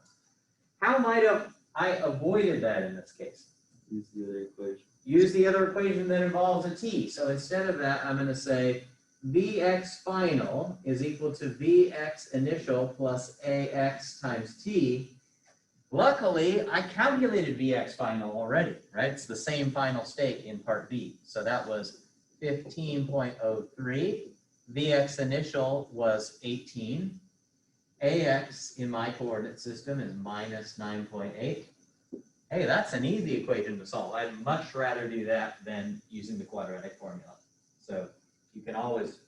How might have I avoided that in this case? Use the other equation. use the other equation that involves a t. So instead of that, I'm going to say Vx final is equal to Vx initial plus Ax times t. Luckily, I calculated Vx final already, right? It's the same final state in part B. So that was 15.03. Vx initial was 18. Ax in my coordinate system is minus 9.8. Hey, that's an easy equation to solve. I'd much rather do that than using the quadratic formula. So you can always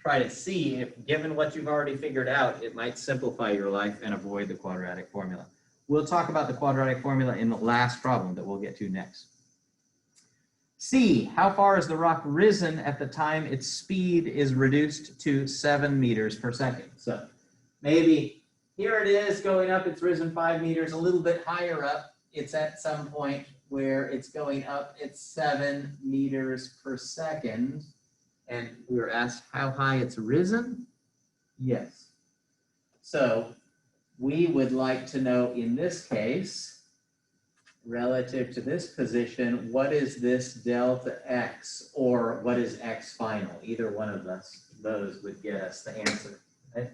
try to see if, given what you've already figured out, it might simplify your life and avoid the quadratic formula. We'll talk about the quadratic formula in the last problem that we'll get to next. C, how far is the rock risen at the time its speed is reduced to 7 meters per second? So maybe here it is going up, it's risen 5 meters, a little bit higher up. It's at some point where it's going up, it's 7 meters per second. And we were asked how high it's risen? Yes. So we would like to know in this case, relative to this position, what is this delta x, or what is x final? Either one of those would get us the answer. Okay?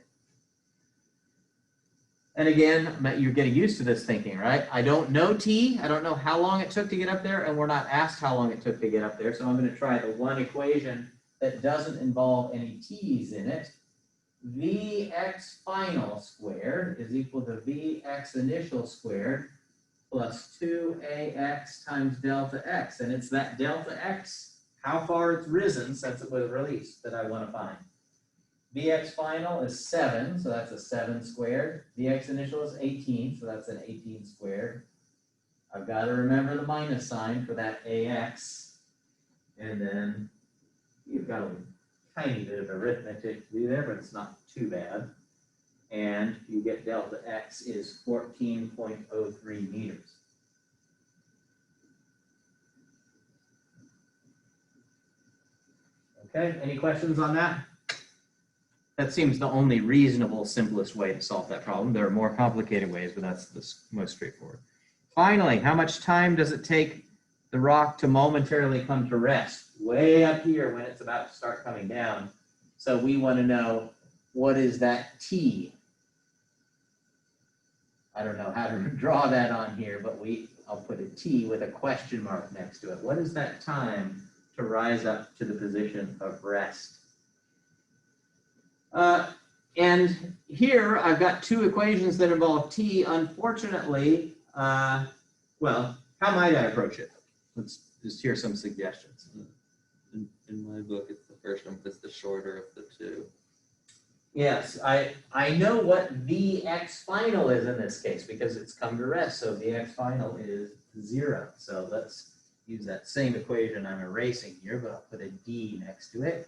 And again, you're getting used to this thinking, right? I don't know t, I don't know how long it took to get up there, and we're not asked how long it took to get up there, so I'm going to try the one equation that doesn't involve any t's in it. Vx final squared is equal to Vx initial squared plus 2ax times delta x. And it's that delta x, how far it's risen since it was released, that I want to find. Vx final is 7, so that's a 7 squared. Vx initial is 18, so that's an 18 squared. I've got to remember the minus sign for that ax. And then you've got a tiny bit of arithmetic to do there, but it's not too bad. And you get delta x is 14.03 meters. Okay, any questions on that? That seems the only reasonable, simplest way to solve that problem. There are more complicated ways, but that's the most straightforward. Finally, how much time does it take the rock to momentarily come to rest? Way up here when it's about to start coming down. So we want to know, what is that t? I don't know how to draw that on here, but I'll put a t with a question mark next to it. What is that time to rise up to the position of rest? And here I've got two equations that involve t. Unfortunately, well, how might I approach it? Let's just hear some suggestions. In my book, it's the first one, it's the shorter of the two. Yes, I know what Vx final is in this case because it's come to rest. So Vx final is 0. So let's use that same equation I'm erasing here, but I'll put a d next to it.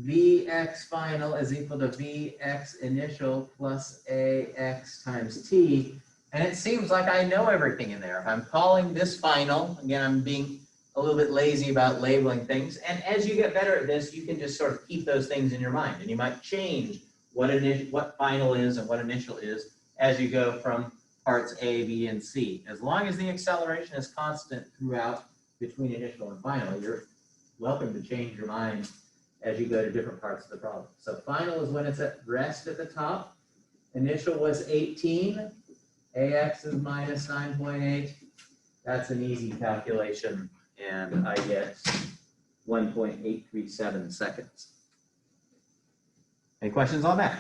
Vx final is equal to Vx initial plus Ax times t. And it seems like I know everything in there. If I'm calling this final, again, I'm being a little bit lazy about labeling things. And as you get better at this, you can just sort of keep those things in your mind. And you might change what final is and what initial is as you go from parts A, B, and C. As long as the acceleration is constant throughout between initial and final, you're welcome to change your mind as you go to different parts of the problem. So final is when it's at rest at the top. Initial was 18. Ax is minus 9.8. That's an easy calculation, and I get 1.837 seconds. Any questions on that?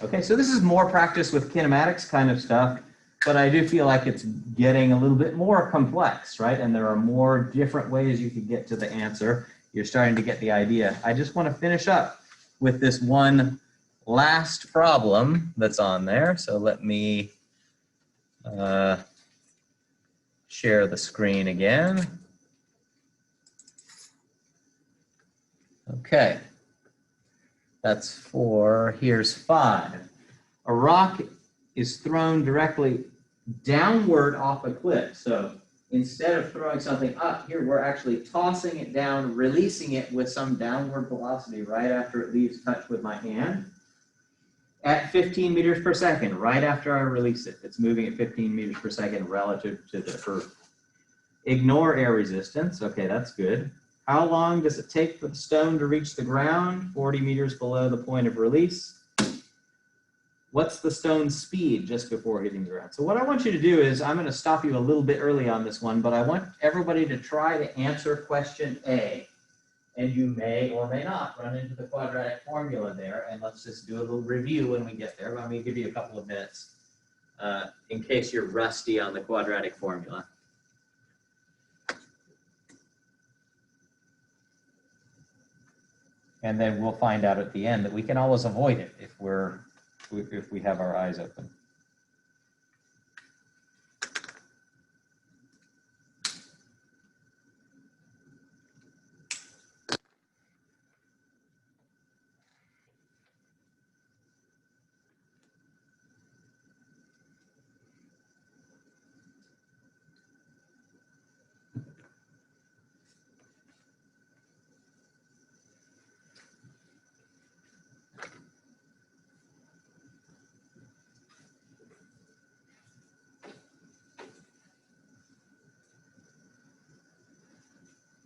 Okay, so this is more practice with kinematics kind of stuff, but I do feel like it's getting a little bit more complex, right? And there are more different ways you could get to the answer. You're starting to get the idea. I just want to finish up with this one last problem that's on there. So let me share the screen again. Okay. That's 4. Here's 5. A rock is thrown directly downward off a cliff. So instead of throwing something up here, we're actually tossing it down, releasing it with some downward velocity right after it leaves touch with my hand at 15 meters per second, right after I release it. It's moving at 15 meters per second relative to the earth. Ignore air resistance. Okay, that's good. How long does it take for the stone to reach the ground? 40 meters below the point of release. What's the stone's speed just before hitting the ground? So what I want you to do is, I'm going to stop you a little bit early on this one, but I want everybody to try to answer question A. And you may or may not run into the quadratic formula there. And let's just do a little review when we get there. Let me give you a couple of minutes in case you're rusty on the quadratic formula. And then we'll find out at the end that we can always avoid it if we have our eyes open.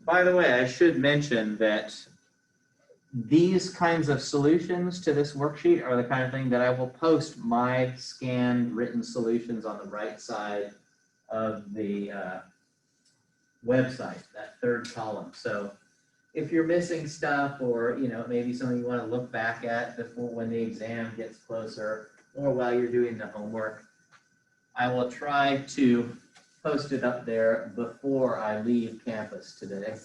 By the way, I should mention that these kinds of solutions to this worksheet are the kind of thing that I will post my scanned written solutions on the right side of the website, that third column. So if you're missing stuff, or maybe something you want to look back at before when the exam gets closer, or while you're doing the homework, I will try to post it up there before I leave campus today.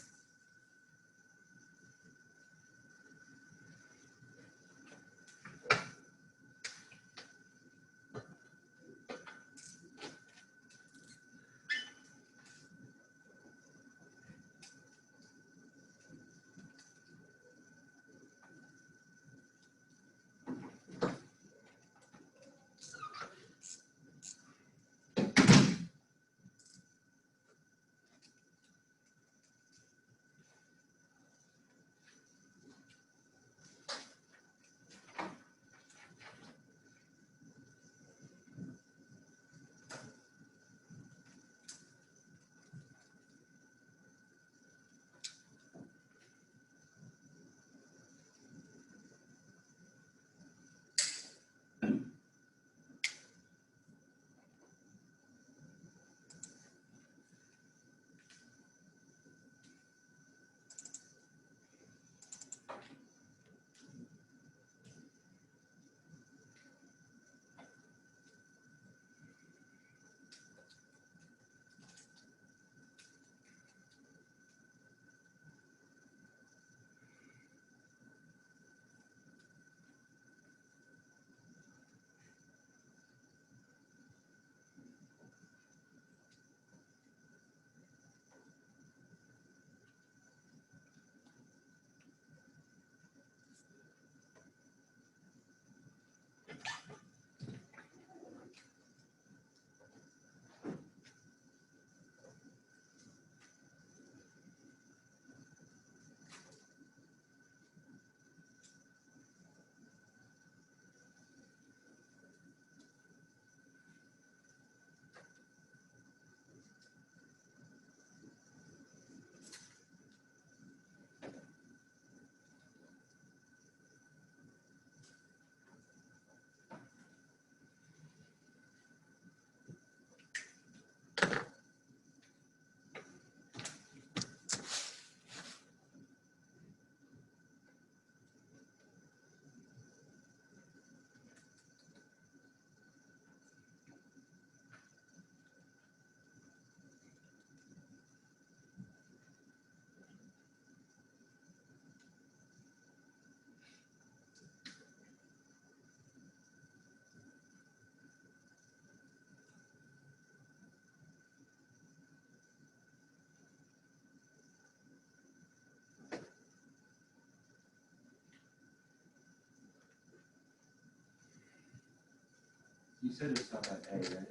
You said it's not that A, right?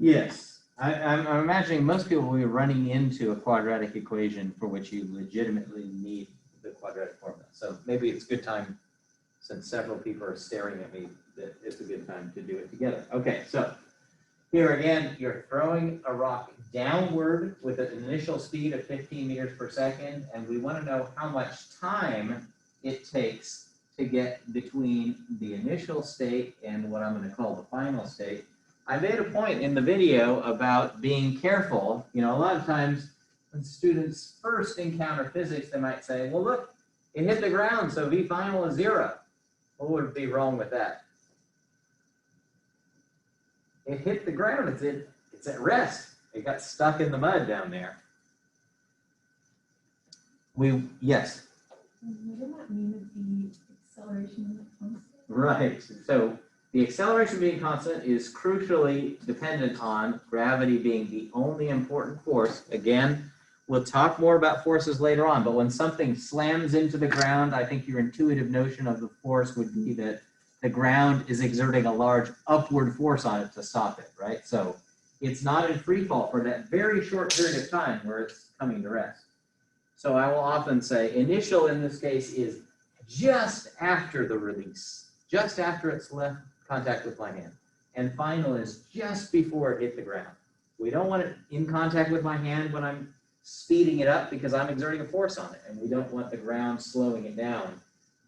Yes. I'm imagining most people will be running into a quadratic equation for which you legitimately need the quadratic formula. So maybe it's a good time, since several people are staring at me, that it's a good time to do it together. Okay, so here again, you're throwing a rock downward with an initial speed of 15 meters per second, and we want to know how much time it takes to get between the initial state and what I'm going to call the final state. I made a point in the video about being careful. You know, a lot of times when students first encounter physics, they might say, well, look, it hit the ground, so V final is 0. What would be wrong with that? It hit the ground, it's at rest. It got stuck in the mud down there. Yes. Wouldn't that mean that the acceleration is constant? Right. So the acceleration being constant is crucially dependent on gravity being the only important force. Again, we'll talk more about forces later on, but when something slams into the ground, I think your intuitive notion of the force would be that the ground is exerting a large upward force on it to stop it, right? So it's not in free fall for that very short period of time where it's coming to rest. So I will often say initial in this case is just after the release, just after it's left contact with my hand. And final is just before it hit the ground. We don't want it in contact with my hand when I'm speeding it up because I'm exerting a force on it, and we don't want the ground slowing it down.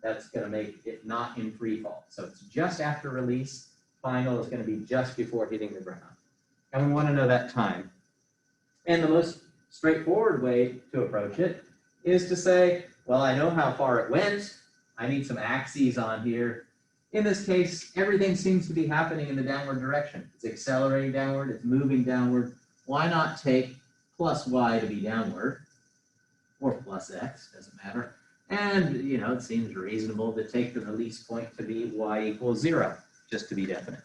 That's going to make it not in free fall. So it's just after release. Final is going to be just before hitting the ground. And we want to know that time. And the most straightforward way to approach it is to say, well, I know how far it went. I need some axes on here. In this case, everything seems to be happening in the downward direction. It's accelerating downward, it's moving downward. Why not take plus y to be downward, or plus x, doesn't matter. And, you know, it seems reasonable to take the release point to be y equals 0, just to be definite.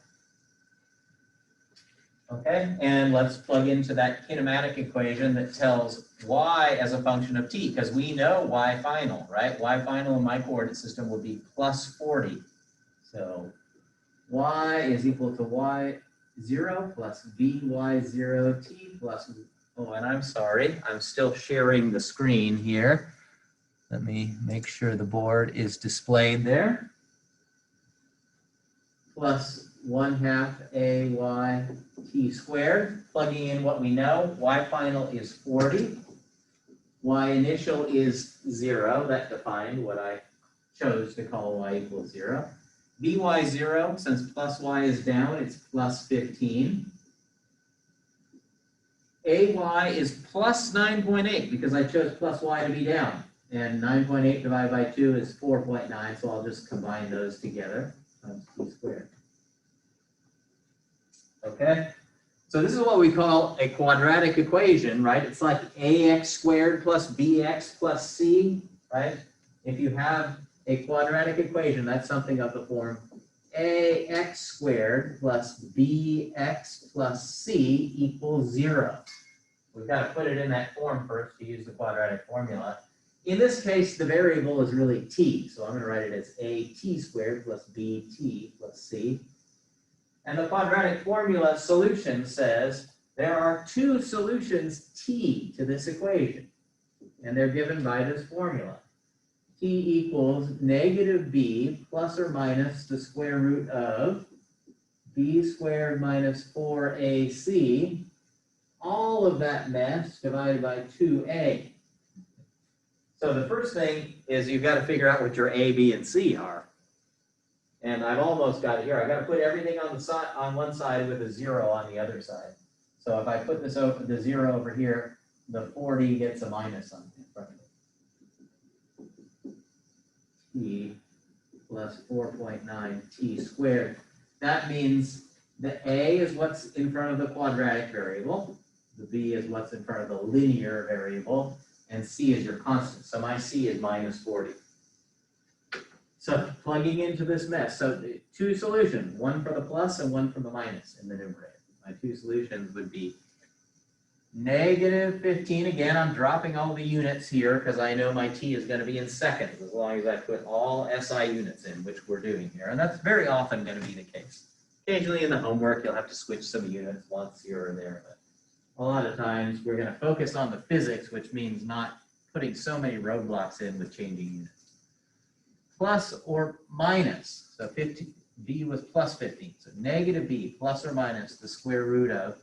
Okay, and let's plug into that kinematic equation that tells y as a function of t, because we know y final, right? Y final in my coordinate system will be plus 40. So y is equal to y0 plus vy0t plus, oh, and I'm sorry, I'm still sharing the screen here. Let me make sure the board is displayed there. Plus 1/2 ay t squared, plugging in what we know. Y final is 40. Y initial is 0. That defined what I chose to call y equals 0. Vy 0, since plus y is down, it's plus 15. Ay is plus 9.8 because I chose plus y to be down. And 9.8 divided by 2 is 4.9, so I'll just combine those together. Times t squared. Okay, so this is what we call a quadratic equation, right? It's like ax squared plus bx plus c, right? If you have a quadratic equation, that's something of the form ax squared plus bx plus c equals 0. We've got to put it in that form first to use the quadratic formula. In this case, the variable is really t, so I'm going to write it as at squared plus bt plus c. And the quadratic formula solution says there are two solutions t to this equation, and they're given by this formula. T equals negative b plus or minus the square root of b squared minus 4ac, all of that mess divided by 2a. So the first thing is you've got to figure out what your a, b, and c are. And I've almost got it here. I've got to put everything on the side, on one side with a 0 on the other side. So if I put this over the 0 over here, the 40 gets a minus on in front of it. T plus 4.9 t squared. That means the a is what's in front of the quadratic variable, the b is what's in front of the linear variable, and c is your constant. So my c is minus 40. So plugging into this mess, so two solutions, one for the plus and one for the minus in the numerator. My two solutions would be negative 15. Again, I'm dropping all the units here because I know my t is going to be in seconds as long as I put all SI units in, which we're doing here. And that's very often going to be the case. Occasionally in the homework, you'll have to switch some units once here or there. But a lot of times we're going to focus on the physics, which means not putting so many roadblocks in with changing units. Plus or minus, so 15, b was plus 15, so negative b plus or minus the square root of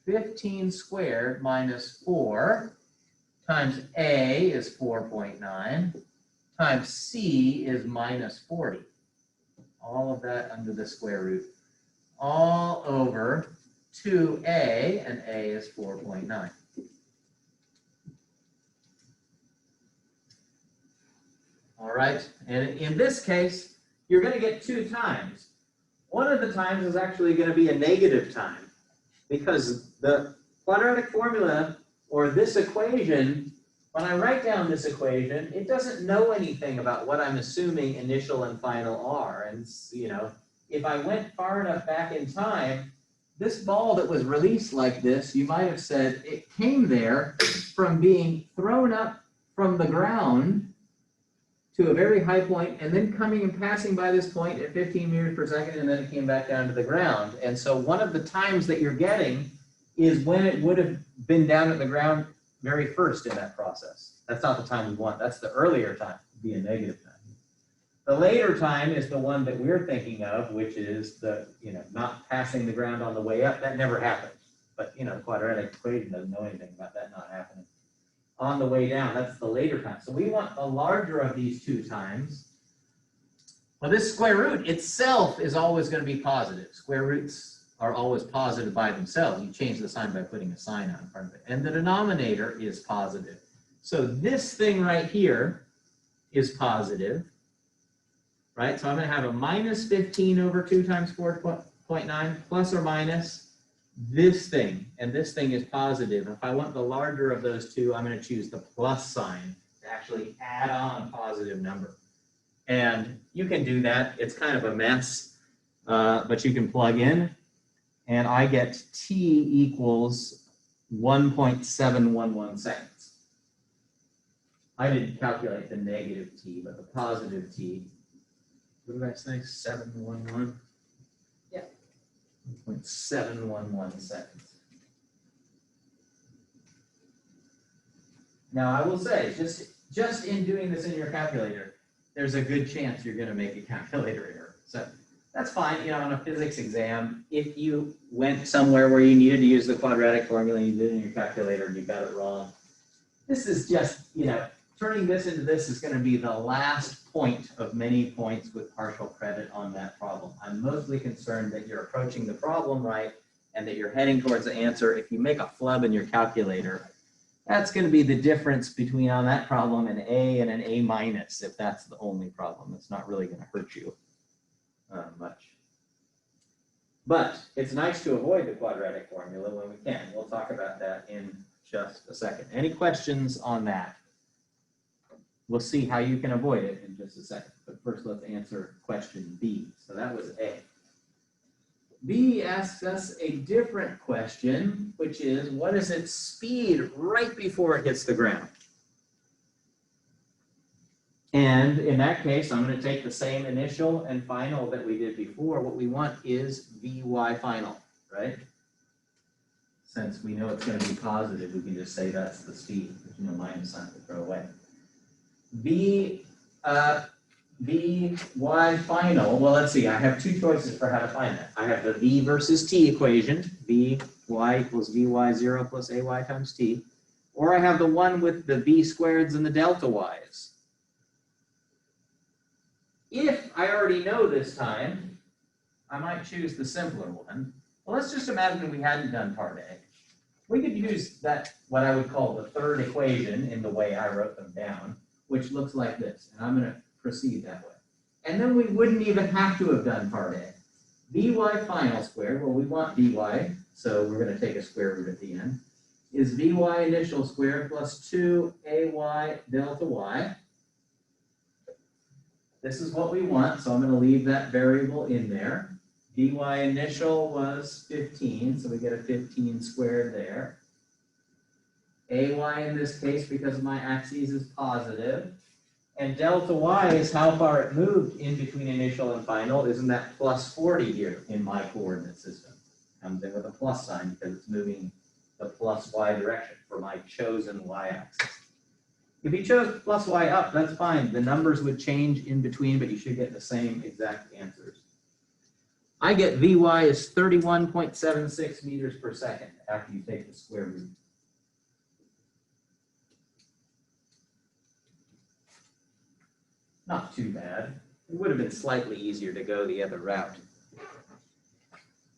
15 squared minus 4 times A is 4.9 times C is minus 40. All of that under the square root. All over 2A, and A is 4.9. All right, and in this case, you're going to get 2 times. One of the times is actually going to be a negative time because the quadratic formula or this equation, when I write down this equation, it doesn't know anything about what I'm assuming initial and final are. And, you know, if I went far enough back in time, this ball that was released like this, you might have said it came there from being thrown up from the ground to a very high point and then coming and passing by this point at 15 meters per second, and then it came back down to the ground. And so one of the times that you're getting is when it would have been down at the ground very first in that process. That's not the time we want. That's the earlier time, be a negative time. The later time is the one that we're thinking of, which is the, you know, not passing the ground on the way up. That never happens. But, you know, the quadratic equation doesn't know anything about that not happening. On the way down, that's the later time. So we want the larger of these 2 times. Well, this square root itself is always going to be positive. Square roots are always positive by themselves. You change the sign by putting a sign on front of it. And the denominator is positive. So this thing right here is positive, right? So I'm going to have a minus 15 over 2 times 4.9 plus or minus this thing, and this thing is positive. If I want the larger of those 2, I'm going to choose the plus sign to actually add on a positive number. And you can do that. It's kind of a mess, but you can plug in, and I get t equals 1.711 seconds. I didn't calculate the negative t, but the positive t. What did I say? 711? 1.711 seconds. Now I will say, just in doing this in your calculator, there's a good chance you're going to make a calculator error. So that's fine. You know, on a physics exam, if you went somewhere where you needed to use the quadratic formula, you did it in your calculator and you got it wrong. This is just, you know, turning this into this is going to be the last point of many points with partial credit on that problem. I'm mostly concerned that you're approaching the problem right and that you're heading towards the answer. If you make a flub in your calculator, that's going to be the difference between on that problem an A and an A minus, if that's the only problem. It's not really going to hurt you much. But it's nice to avoid the quadratic formula when we can. We'll talk about that in just a second. Any questions on that? We'll see how you can avoid it in just a second. But first, let's answer question B. So that was A. B asks us a different question, which is, what is its speed right before it hits the ground? And in that case, I'm going to take the same initial and final that we did before. What we want is Vy final, right? Since we know it's going to be positive, we can just say that's the speed. There's no minus sign to throw away. Vy final, well, let's see, I have 2 choices for how to find that. I have the V versus T equation, Vy equals Vy0 plus Ay times T, or I have the one with the V squareds and the delta Ys. If I already know this time, I might choose the simpler one. Well, let's just imagine we hadn't done part A. We could use that, what I would call the third equation in the way I wrote them down, which looks like this, and I'm going to proceed that way. And then we wouldn't even have to have done part A. Vy final squared, well, we want Vy, so we're going to take a square root at the end, is Vy initial squared plus 2Ay delta Y. This is what we want, so I'm going to leave that variable in there. Vy initial was 15, so we get a 15 squared there. Ay in this case, because my axes is positive. And delta Y is how far it moved in between initial and final. Isn't that plus 40 here in my coordinate system? Comes in with a plus sign because it's moving the plus Y direction for my chosen Y axis. If you chose plus Y up, that's fine. The numbers would change in between, but you should get the same exact answers. I get Vy is 31.76 meters per second after you take the square root. Not too bad. It would have been slightly easier to go the other route.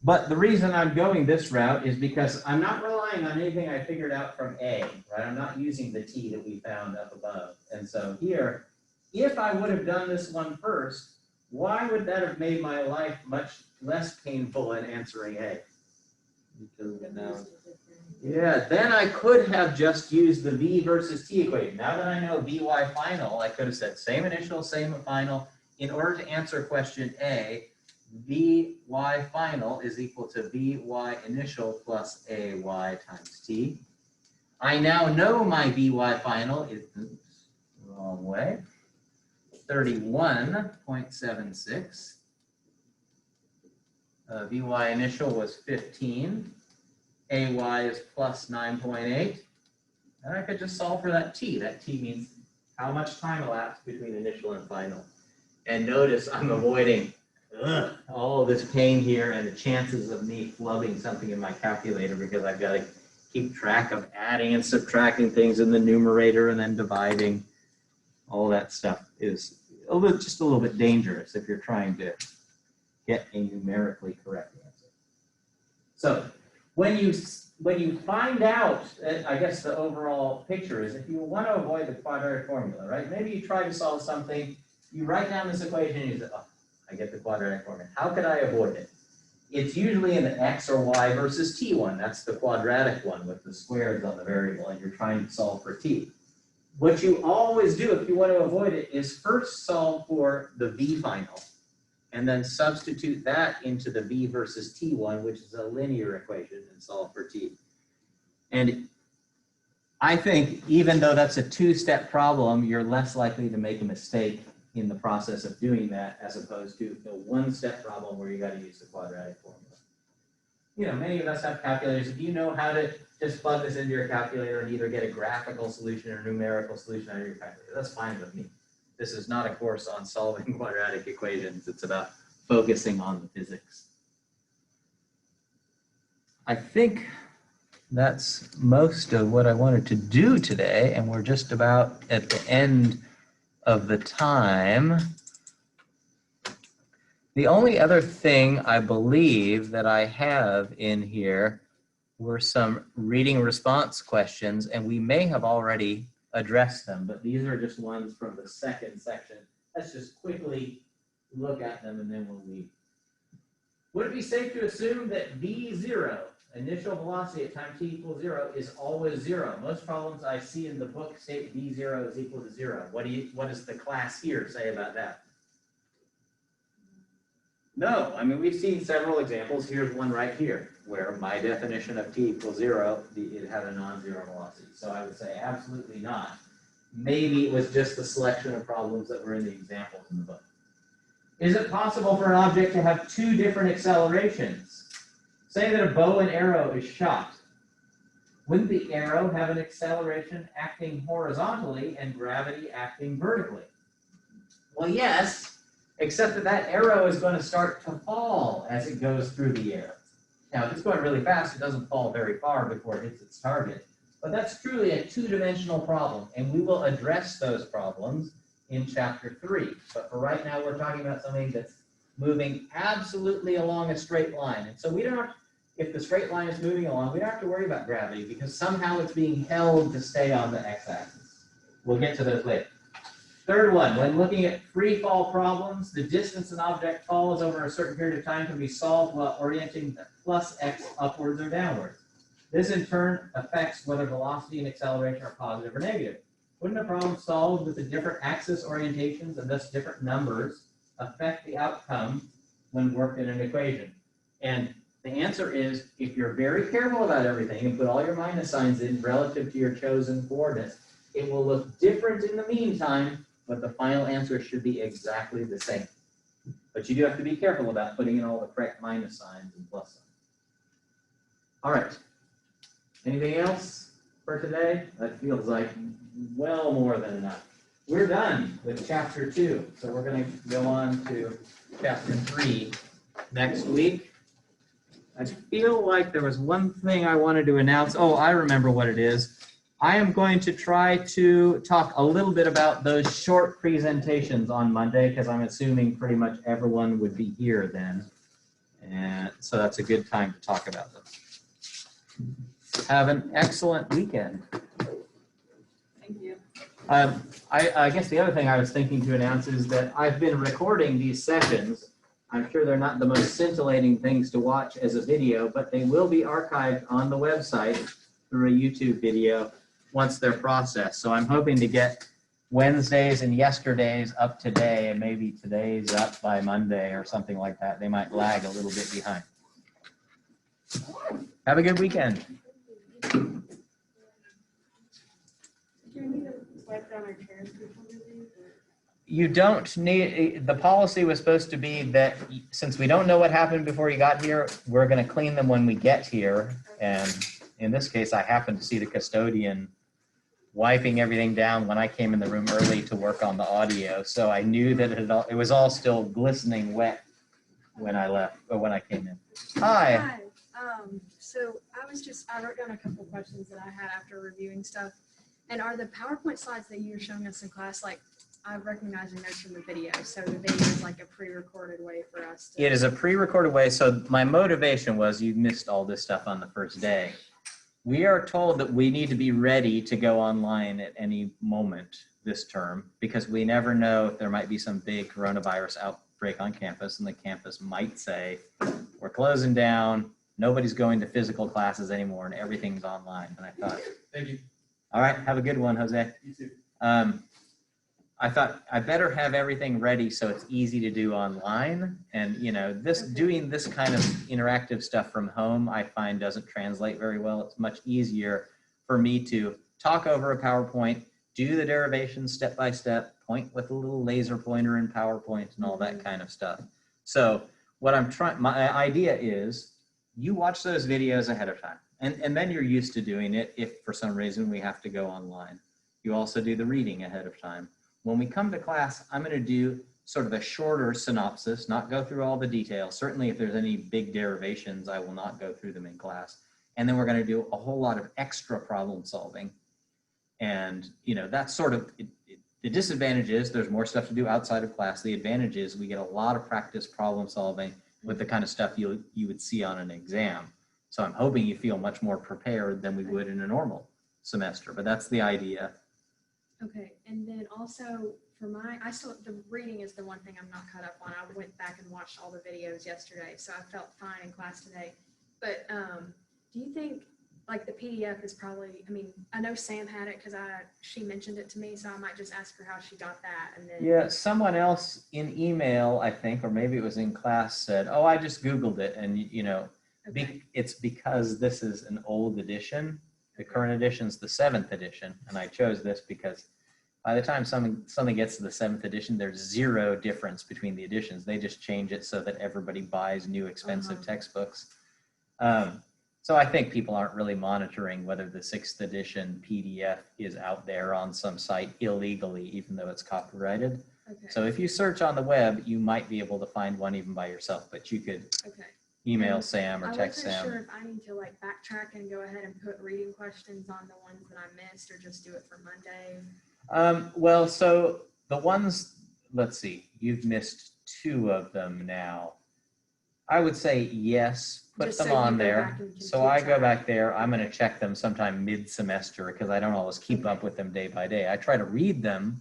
But the reason I'm going this route is because I'm not relying on anything I figured out from A, right? I'm not using the T that we found up above. And so here, if I would have done this one first, why would that have made my life much less painful in answering A? Because now, yeah, then I could have just used the V versus T equation. Now that I know Vy final, I could have said same initial, same final. In order to answer question A, Vy final is equal to Vy initial plus Ay times T. I now know my Vy final is, oops, wrong way, 31.76. Vy initial was 15. Ay is plus 9.8. And I could just solve for that T. That T means how much time elapsed between initial and final. And notice I'm avoiding all of this pain here and the chances of me flubbing something in my calculator because I've got to keep track of adding and subtracting things in the numerator and then dividing. All that stuff is just a little bit dangerous if you're trying to get a numerically correct answer. So when you find out, I guess the overall picture is if you want to avoid the quadratic formula, right? Maybe you try to solve something, you write down this equation and you say, oh, I get the quadratic formula. How could I avoid it? It's usually in the x or y versus t one. That's the quadratic one with the squares on the variable, and you're trying to solve for t. What you always do if you want to avoid it is first solve for the v final, and then substitute that into the v versus t1, which is a linear equation, and solve for t. And I think even though that's a two-step problem, you're less likely to make a mistake in the process of doing that as opposed to the one-step problem where you got to use the quadratic formula. You know, many of us have calculators. If you know how to just plug this into your calculator and either get a graphical solution or numerical solution out of your calculator, that's fine with me. This is not a course on solving quadratic equations. It's about focusing on the physics. I think that's most of what I wanted to do today, and we're just about at the end of the time. The only other thing I believe that I have in here were some reading response questions, and we may have already addressed them, but these are just ones from the second section. Let's just quickly look at them and then we'll leave. Would it be safe to assume that V0, initial velocity at time t equals 0, is always 0? Most problems I see in the book state V0 is equal to 0. What does the class here say about that? No, I mean, we've seen several examples. Here's one right here, where my definition of t equals 0, it had a non-zero velocity. So I would say absolutely not. Maybe it was just the selection of problems that were in the examples in the book. Is it possible for an object to have two different accelerations? Say that a bow and arrow is shot. Wouldn't the arrow have an acceleration acting horizontally and gravity acting vertically? Well, yes. Except that that arrow is going to start to fall as it goes through the air. Now, if it's going really fast, it doesn't fall very far before it hits its target. But that's truly a two-dimensional problem, and we will address those problems in chapter 3. But for right now, we're talking about something that's moving absolutely along a straight line. And so we don't have, if the straight line is moving along, we don't have to worry about gravity because somehow it's being held to stay on the x-axis. We'll get to those later. Third one, when looking at free fall problems, the distance an object falls over a certain period of time can be solved while orienting the plus x upwards or downwards. This in turn affects whether velocity and acceleration are positive or negative. Wouldn't a problem solved with the different axis orientations and thus different numbers affect the outcome when worked in an equation? And the answer is, if you're very careful about everything and put all your minus signs in relative to your chosen coordinates, it will look different in the meantime, but the final answer should be exactly the same. But you do have to be careful about putting in all the correct minus signs and plus signs. All right. Anything else for today? That feels like well more than enough. We're done with chapter 2. So we're going to go on to chapter 3 next week. I feel like there was one thing I wanted to announce. Oh, I remember what it is. I am going to try to talk a little bit about those short presentations on Monday because I'm assuming pretty much everyone would be here then. And so that's a good time to talk about them. Have an excellent weekend. Thank you. I guess the other thing I was thinking to announce is that I've been recording these sessions. I'm sure they're not the most scintillating things to watch as a video, but they will be archived on the website through a YouTube video once they're processed. So I'm hoping to get Wednesdays and yesterdays up today, and maybe today's up by Monday or something like that. They might lag a little bit behind. Have a good weekend. Do we need to swipe down our chairs before we leave? You don't need, the policy was supposed to be that since we don't know what happened before you got here, we're going to clean them when we get here. And in this case, I happened to see the custodian wiping everything down when I came in the room early to work on the audio. So I knew that it was all still glistening wet when I left, or when I came in. Hi. So I wrote down a couple of questions that I had after reviewing stuff. And are the PowerPoint slides that you're showing us in class, like I'm recognizing those from the video. So the video is like a pre-recorded way for us to. It is a pre-recorded way. So my motivation was you missed all this stuff on the first day. We are told that we need to be ready to go online at any moment this term because we never know if there might be some big coronavirus outbreak on campus and the campus might say, we're closing down, nobody's going to physical classes anymore and everything's online. And I thought, Thank you. all right, have a good one, Jose. You too. I thought I better have everything ready so it's easy to do online. And you know, doing this kind of interactive stuff from home, I find doesn't translate very well. It's much easier for me to talk over a PowerPoint, do the derivations step by step, point with a little laser pointer in PowerPoint and all that kind of stuff. So what I'm trying, my idea is you watch those videos ahead of time and then you're used to doing it if for some reason we have to go online. You also do the reading ahead of time. When we come to class, I'm going to do sort of a shorter synopsis, not go through all the details. Certainly if there's any big derivations, I will not go through them in class. And then we're going to do a whole lot of extra problem solving. And, you know, that's sort of, the disadvantage is there's more stuff to do outside of class. The advantage is we get a lot of practice problem solving with the kind of stuff you would see on an exam. So I'm hoping you feel much more prepared than we would in a normal semester, but that's the idea. Okay, and then also for the reading is the one thing I'm not caught up on. I went back and watched all the videos yesterday, so I felt fine in class today. But do you think like the PDF is probably, I mean, I know Sam had it because she mentioned it to me, so I might just ask her how she got that. And then yeah, someone else in email, I think, or maybe it was in class said, oh, I just Googled it. And, you know, okay. it's because this is an old edition. The current edition is the 7th edition. And I chose this because by the time something gets to the 7th edition, there's zero difference between the editions. They just change it so that everybody buys new expensive textbooks. So I think people aren't really monitoring whether the 6th edition PDF is out there on some site illegally, even though it's copyrighted. Okay. So if you search on the web, you might be able to find one even by yourself, but you could email Sam or text Sam. I wasn't sure if I need to like backtrack and go ahead and put reading questions on the ones that I missed or just do it for Monday. Well, so the ones, let's see, you've missed 2 of them now. I would say yes, put Just them so you on go there. back and can So keep I go track. back there, I'm gonna check them sometime mid-semester because I don't always keep up with them day by day. I try to read them.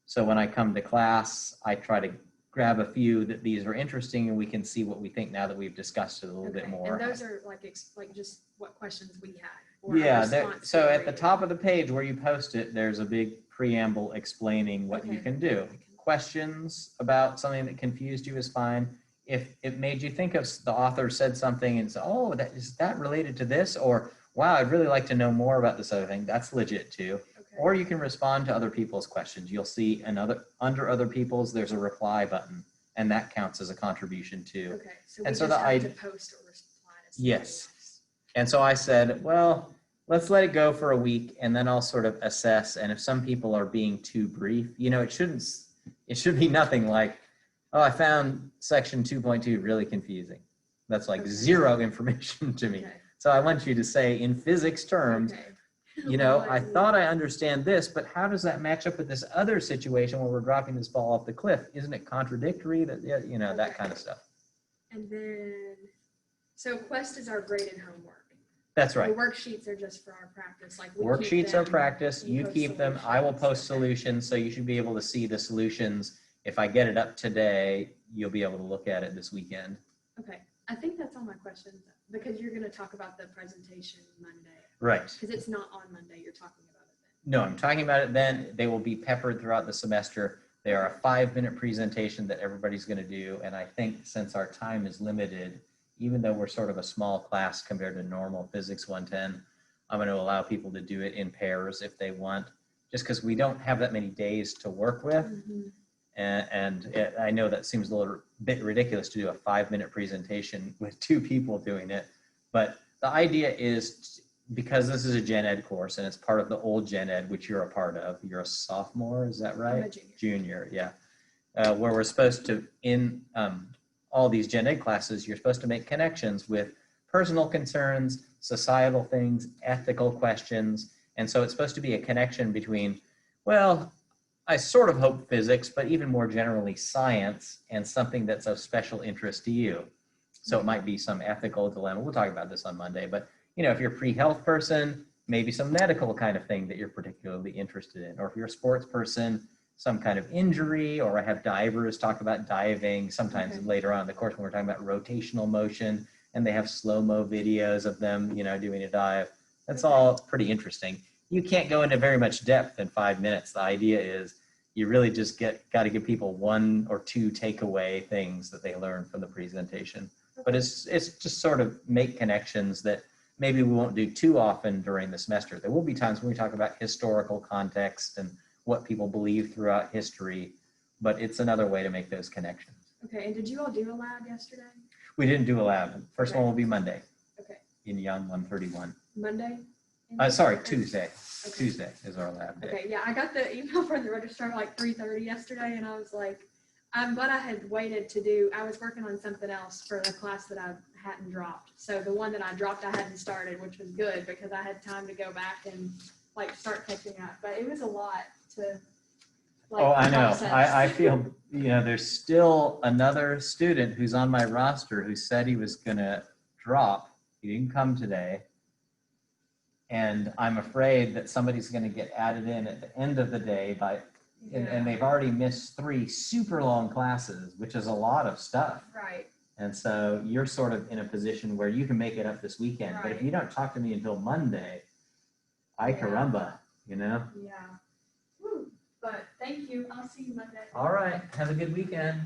So when I come to class, I try to grab a few that these are interesting and we can see what we think now that we've discussed it a little bit more. And those are like just what questions we had. Or a Yeah, response so to at the reading. top of the page where you post it, there's a big preamble explaining what you Okay. can do. Questions about something that confused you is fine. If it made you think of the author said something and said, oh, is that related to this? Or, wow, I'd really like to know more about this other thing. That's legit too. Okay. Or you can respond to other people's questions. You'll see under other people's, there's a reply button, and that counts as a contribution too. Okay, so And we so just the have id- to post or reply to somebody Yes. else. And so I said, well, let's let it go for a week and then I'll sort of assess. And if some people are being too brief, you know, it should be nothing like, Oh, I found section 2.2 really confusing. That's like Okay. zero information to me. Okay. So I want you to say in physics terms, Okay. you know, Well, I thought I understand this, but how does that match up with this other situation where we're dropping this ball off the cliff? Isn't it contradictory that, yeah, you know, that Okay. kind of stuff? And then, so Quest is our graded homework. That's The right. worksheets are just for our practice, like we keep Worksheets are them, practice. you You post keep them. I will post solutions. Okay. solutions. So you should be able to see the solutions. If I get it up today, you'll be able to look at it this weekend. Okay, I think that's all my questions, because you're gonna talk about the presentation Monday, Right. because it's not on Monday, you're talking about it No, I'm talking about it then. They will be peppered throughout the semester. They are a 5-minute presentation that everybody's going to do. And I think since our time is limited, even though we're sort of a small class compared to normal physics 110, I'm going to allow people to do it in pairs if they want, just because we don't have that many days to work with. then. And I know that seems a little bit ridiculous to do a 5-minute presentation with 2 people doing it. But the idea is, because this is a gen ed course and it's part of the old gen ed, which you're a part of, you're a sophomore, is that right? I'm a junior. Junior, yeah. Where we're supposed to, in all these gen ed classes, you're supposed to make connections with personal concerns, societal things, ethical questions. And so it's supposed to be a connection between, well, I sort of hope physics, but even more generally science, and something that's of special interest to you. So it might be some ethical dilemma. We'll talk about this on Monday, but you know, if you're a pre-health person, maybe some medical kind of thing that you're particularly interested in. Or if you're a sports person, some kind of injury, or I have divers talk about diving sometimes Okay. later on in the course when we're talking about rotational motion, and they have slow-mo videos of them, you know, doing a dive. That's Okay. all pretty interesting. You can't go into very much depth in 5 minutes. The idea is you really just got to give people 1 or 2 takeaway things that they learn from the presentation. But it's just sort of make connections that maybe we won't do too often during the semester. There will be times when we talk about historical context and what people believe throughout history, but it's another way to make those connections. Okay, and did you all do a lab yesterday? We didn't do a lab. First Okay. one will be Monday Okay, in Young 131. Monday? Sorry, Tuesday. Okay. Tuesday is our lab day. Okay, yeah, I got the email from the registrar at like 3:30 yesterday, and I was like, I'm glad I had waited to do, I was working on something else for the class that I hadn't dropped. So the one that I dropped, I hadn't started, which was good because I had time to go back and like start catching up. But it was a lot to like Oh, I know. process. I feel, you know, there's still another student who's on my roster who said he was going to drop. He didn't come today. And I'm afraid that somebody's going to get added in at the end of the day by, and they've already missed 3 super long classes, which is a lot of stuff. Right. And so you're sort of in a position where you can make it up this weekend. But if Right. you don't talk to me until Monday, ay caramba, you know? Yeah. Woo. But thank you. I'll see you Monday. All right. Have a good weekend.